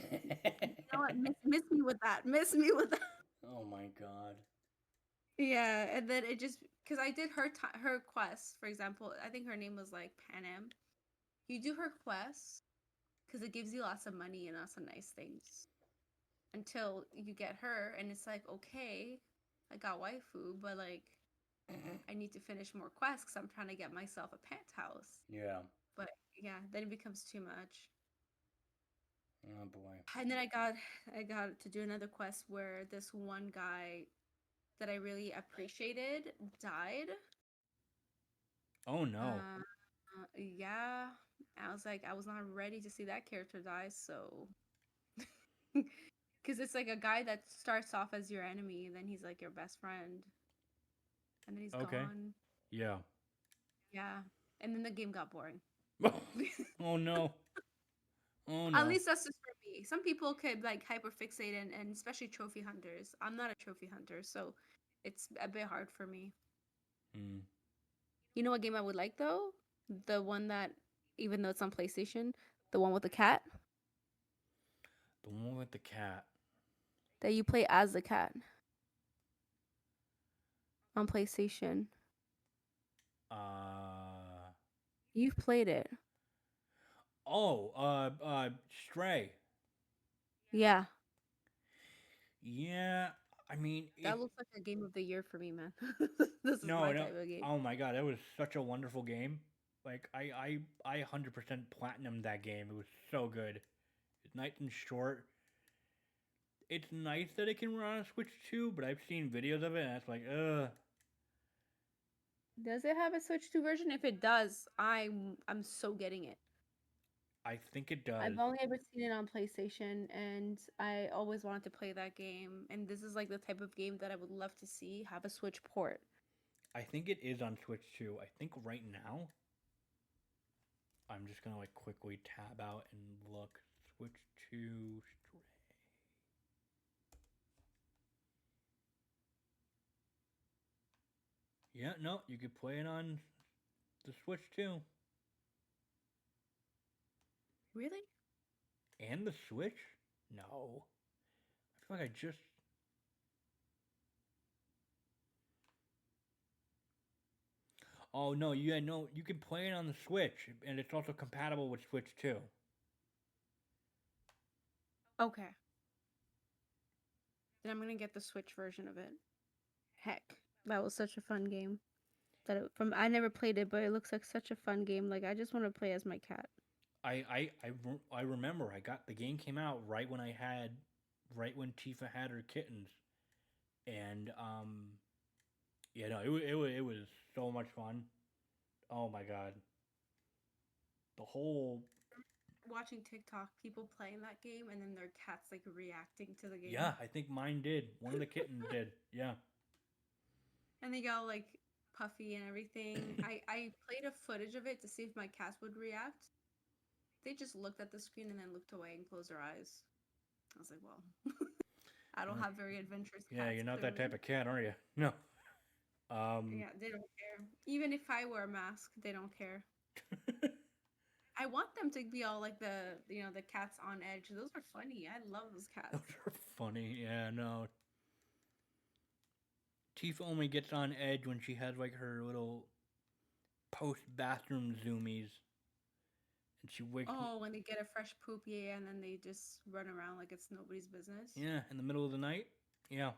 You know what? Miss me with that. Miss me with that." Oh my god. Yeah, and then it just because I did her quest, for example, I think her name was like Panam. You do her quest because it gives you lots of money and lots of nice things until you get her, and it's like, okay, I got waifu, but like I need to finish more quests because I'm trying to get myself a penthouse. Yeah. But yeah, then it becomes too much. Oh boy. And then I got to do another quest where this one guy that I really appreciated died. Oh no. Uh, yeah, I was like, I was not ready to see that character die, so because it's like a guy that starts off as your enemy, and then he's like your best friend, and then he's Okay. gone. Yeah. Yeah, and then the game got boring. Oh no. Oh At no. least that's just for me. Some people could like hyperfixate and especially trophy hunters. I'm not a trophy hunter, so it's a bit hard for me. Mm. You know what game I would like though? The one that, even though it's on PlayStation, the one with the cat The one with the cat. that you play as the cat on PlayStation. Uh You've played it. oh, Stray. Yeah, Yeah, I mean that it. looks like a game of the year for me, man. This is No, my no. type of game. Oh my god, that was such a wonderful game. Like I 100% platinumed that game. It was so good. It's nice and short. It's nice that it can run on Switch too, but I've seen videos of it and it's like, Does it have a Switch 2 version? If it does, I'm so getting it. I think it does. I've only ever seen it on PlayStation, and I always wanted to play that game. And this is like the type of game that I would love to see have a Switch port. I think it is on Switch too. I think right now I'm just gonna like quickly tab out and look. Switch to Stray. Yeah, no, you could play it on the Switch too. Really? And the Switch? No. I feel like I just. Oh no, yeah, no, you can play it on the Switch, and it's also compatible with Switch too. Okay. Then I'm gonna get the Switch version of it. Heck, that was such a fun game. From I never played it, but it looks like such a fun game. Like I just want to play as my cat. I remember I got the game came out right when right when Tifa had her kittens, And yeah, no, it was so much fun. Oh my god, the whole Watching TikTok, people playing that game, and then their cats like reacting to the yeah, game, I think mine did. One of the kittens did. Yeah. and they got like puffy and everything. I played a footage of it to see if my cats would react. They just looked at the screen and then looked away and closed their eyes. I was like, well, I don't have very adventurous Yeah, cats, you're not that clearly. type of cat, are you? No. Yeah, they don't care. Even if I wear a mask, they don't care. I want them to be all like the cats on edge. Those are funny. I love those Those cats. are funny. Yeah, no. Tifa only gets on edge when she has like her little post bathroom zoomies, and she wakes. Oh, when they get a fresh poop, yeah, and then they just run around like it's nobody's business. Yeah, in the middle of the night. Yeah.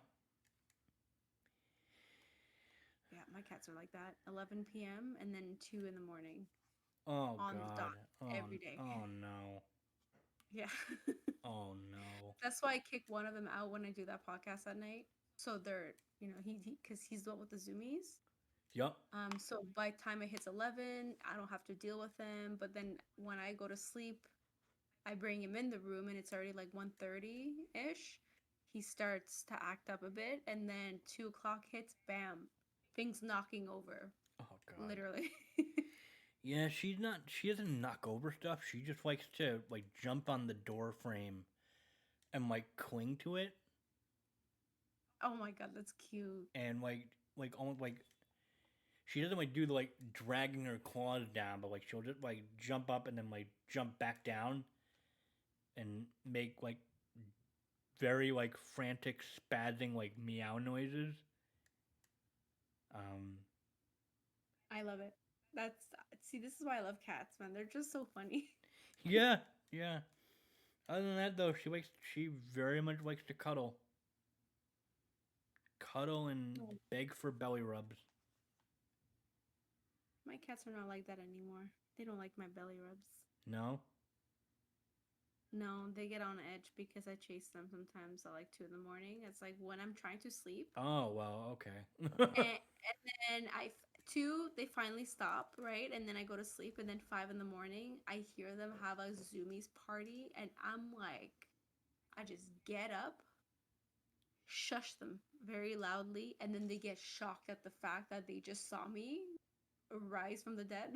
Yeah, my cats are like that. 11 p.m. and then 2 in the morning Oh on the god. dot Oh. every day. Oh no. Yeah. Oh no. That's why I kick one of them out when I do that podcast at night. So they're, because he's the one with the zoomies. Yup. So by the time it hits 11, I don't have to deal with him. But then when I go to sleep, I bring him in the room and it's already like 1:30-ish. He starts to act up a bit, and then 2 o'clock hits, bam, things knocking over, Oh god. literally. Yeah, she's not. She doesn't knock over stuff. She just likes to like jump on the door frame and like cling to it, Oh my god, that's cute. and like almost like she doesn't like do the like dragging her claws down, but like she'll just like jump up and then like jump back down and make like very like frantic spazzing like meow noises. Um, I love it. That's See, this is why I love cats, man. They're just so funny. yeah, yeah. Other than that, though, she very much likes to cuddle and Oh, beg for belly rubs. my cats are not like that anymore. They don't like my belly rubs. No. No, they get on edge because I chase them sometimes at like 2 in the morning. It's like when I'm trying to sleep. Oh well, okay. And then two, they finally stop, right? And then I go to sleep, and then 5 in the morning, I hear them have a Zoomies party, and I'm like, I just get up, shush them very loudly, and then they get shocked at the fact that they just saw me rise from the dead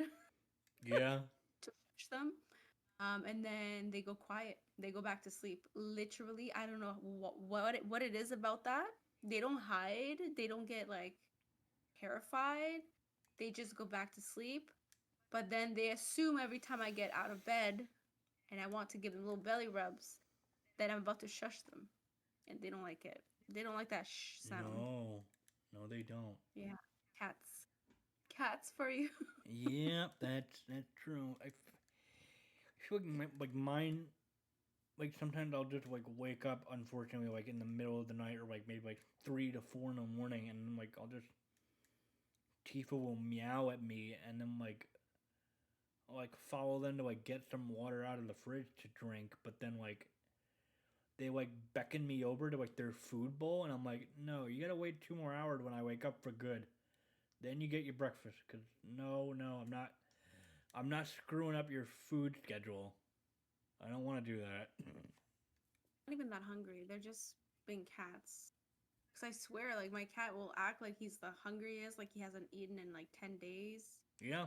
Yeah. to shush them. And then they go quiet. They go back to sleep. Literally, I don't know what it is about that. They don't hide. They don't get like terrified. They just go back to sleep. But then they assume every time I get out of bed and I want to give them little belly rubs that I'm about to shush them. And they don't like it. They don't like that shh sound. No. No, they don't. Yeah. Cats. Cats for you. Yep, that's true. I feel like mine. Like sometimes I'll just like wake up, unfortunately, like in the middle of the night, or like maybe like 3 to 4 in the morning, and like I'll just Tifa will meow at me, and then like I'll like follow them to like get some water out of the fridge to drink, but then like they like beckon me over to like their food bowl, and I'm like, no, you gotta wait 2 more hours when I wake up for good. Then you get your breakfast, cause no, I'm not screwing up your food schedule. I don't want to do that. Not even that hungry. They're just being cats. Because I swear, like, my cat will act like he's the hungriest, like he hasn't eaten in like 10 days. Yeah.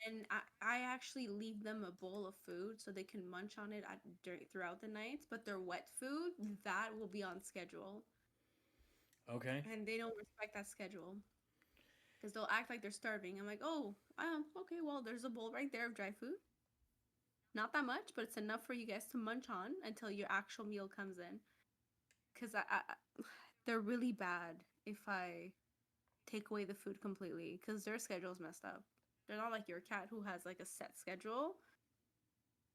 And I actually leave them a bowl of food so they can munch on it throughout the night. But their wet food, that will be on schedule. Okay. And they don't respect that schedule. Because they'll act like they're starving. I'm like, oh, okay, well, there's a bowl right there of dry food. Not that much, but it's enough for you guys to munch on until your actual meal comes in. Because they're really bad if I take away the food completely, because their schedule's messed up. They're not like your cat who has like a set schedule.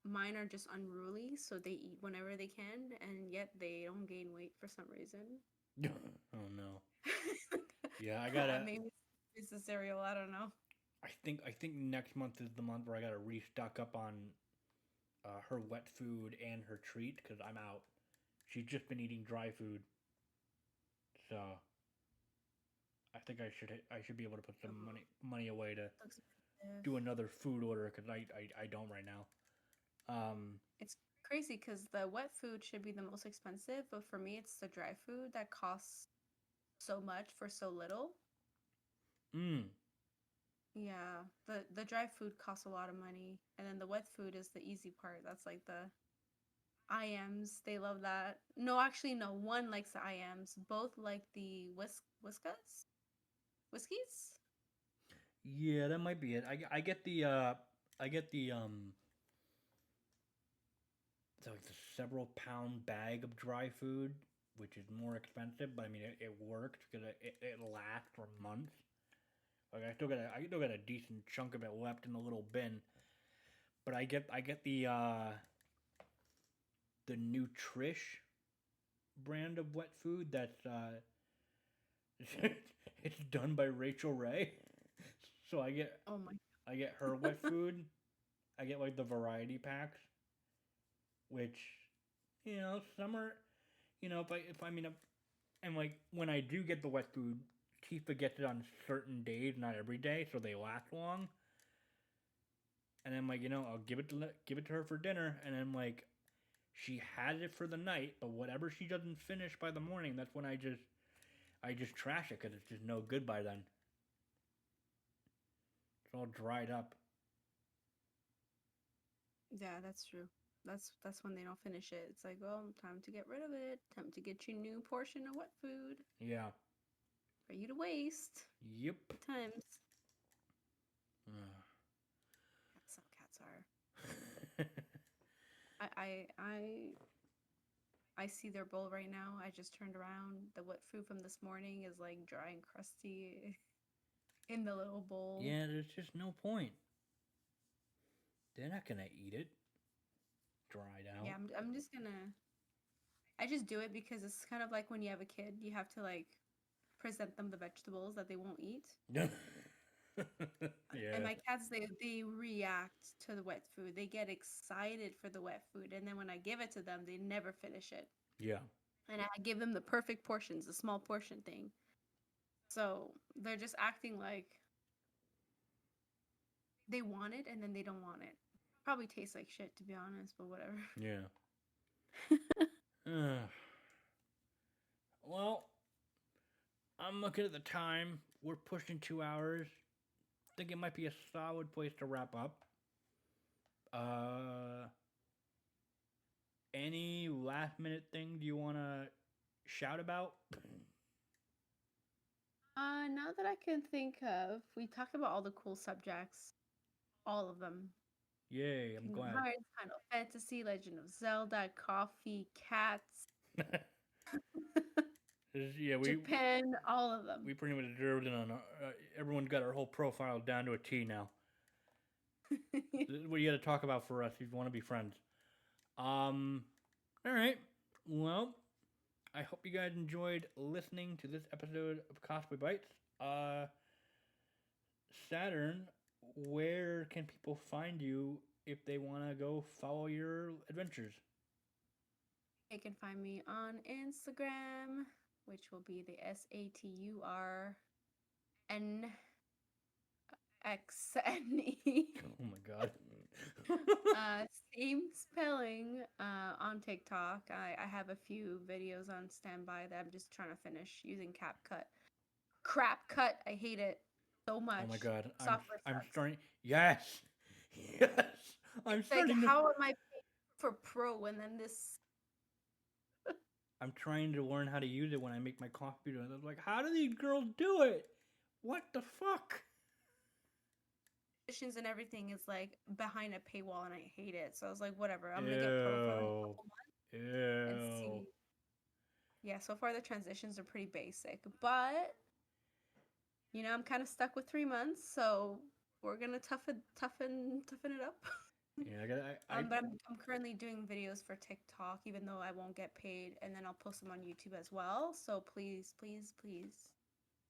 Mine are just unruly, so they eat whenever they can, and yet they don't gain weight for some reason. Oh no. Yeah, I gotta. Maybe it's the cereal. I don't know. I think next month is the month where I gotta restock up on her wet food and her treat because I'm out. She's just been eating dry food. So I should be able to put some Oh, money away to looks expensive. do another food order because I don't right now. It's crazy because the wet food should be the most expensive, but for me, it's the dry food that costs so much for so little. Mm, Yeah, the dry food costs a lot of money, and then the wet food is the easy part. That's like the IMs. They love that. No, actually, no. One likes the IMs. Both like the whiskeys. yeah, that might be it. I get the it's like the several pound bag of dry food, which is more expensive, but I mean it works because it lasts for months. Like I still got a decent chunk of it left in the little bin, but I get the Nutrish brand of wet food that's it's done by Rachel Ray. So Oh my. I get her wet food. I get like the variety packs, which some are if I mean and like when I do get the wet food, Tifa gets it on certain days, not every day, so they last long. And then like I'll give it to her for dinner, and then like she has it for the night, but whatever she doesn't finish by the morning, that's when I just trash it because it's just no good by then. It's all dried up. Yeah, that's true. That's when they don't finish it. It's like, well, time to get rid of it. Time to get you a new portion of wet food Yeah. for you to waste. Yep. Good times. Ugh. That's how cats are. I see their bowl right now. I just turned around. The wet food from this morning is like dry and crusty in the little bowl. Yeah, there's just no point. They're not gonna eat it dried Yeah, out. I'm just gonna. I just do it because it's kind of like when you have a kid, you have to like present them the vegetables that they won't eat. And Yeah. my cats, they react to the wet food. They get excited for the wet food, and then when I give it to them, they never finish it. Yeah. And I give them the perfect portions, the small portion thing. So they're just acting like they want it, and then they don't want it. Probably tastes like shit, to be honest, but whatever. Yeah. Ugh. Well, I'm looking at the time. We're pushing 2 hours. I think it might be a solid place to wrap up. Uh, any last minute thing do you want to shout about? Now that I can think of, we talked about all the cool subjects, all of them. Yay, I'm Kingdom glad. Hearts, Final Fantasy, Legend of Zelda, coffee, cats, Yeah, Japan, all of them. we pretty much zeroed in on everyone's got our whole profile down to a T now. What do you got to talk about for us if you want to be friends? All right. Well, I hope you guys enjoyed listening to this episode of Cosplay Bites. Saturn, where can people find you if they want to go follow your adventures? You can find me on Instagram, which will be the SATURNXNE. Oh my god. Same spelling on TikTok. I have a few videos on standby that I'm just trying to finish using CapCut. CrapCut, I hate it so much. Oh my god. Software I'm sucks. starting. Yes. Yes. I'm It's like, starting to. how am I paying for Pro and then this I'm trying to learn how to use it when I make my coffee. I was like, how do these girls do it? What the fuck? and everything is like behind a paywall and I hate it. So I was like, whatever, I'm gonna get Pro for like a couple months and Ew. see. Yeah, so far the transitions are pretty basic, but I'm kind of stuck with 3 months, so we're gonna toughen it up. Yeah, I got. But I'm currently doing videos for TikTok, even though I won't get paid, and then I'll post them on YouTube as well. So please, please, please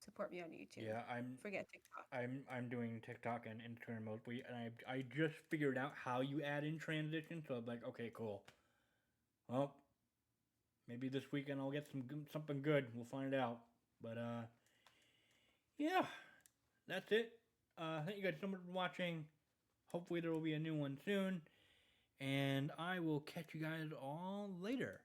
support me on YouTube. Yeah, Forget TikTok. I'm doing TikTok and Instagram mostly, and I just figured out how you add in transitions. So I'm like, okay, cool. Well, maybe this weekend I'll get something good. We'll find out. But yeah, that's it. Thank you guys so much for watching. Hopefully there will be a new one soon. And I will catch you guys all later.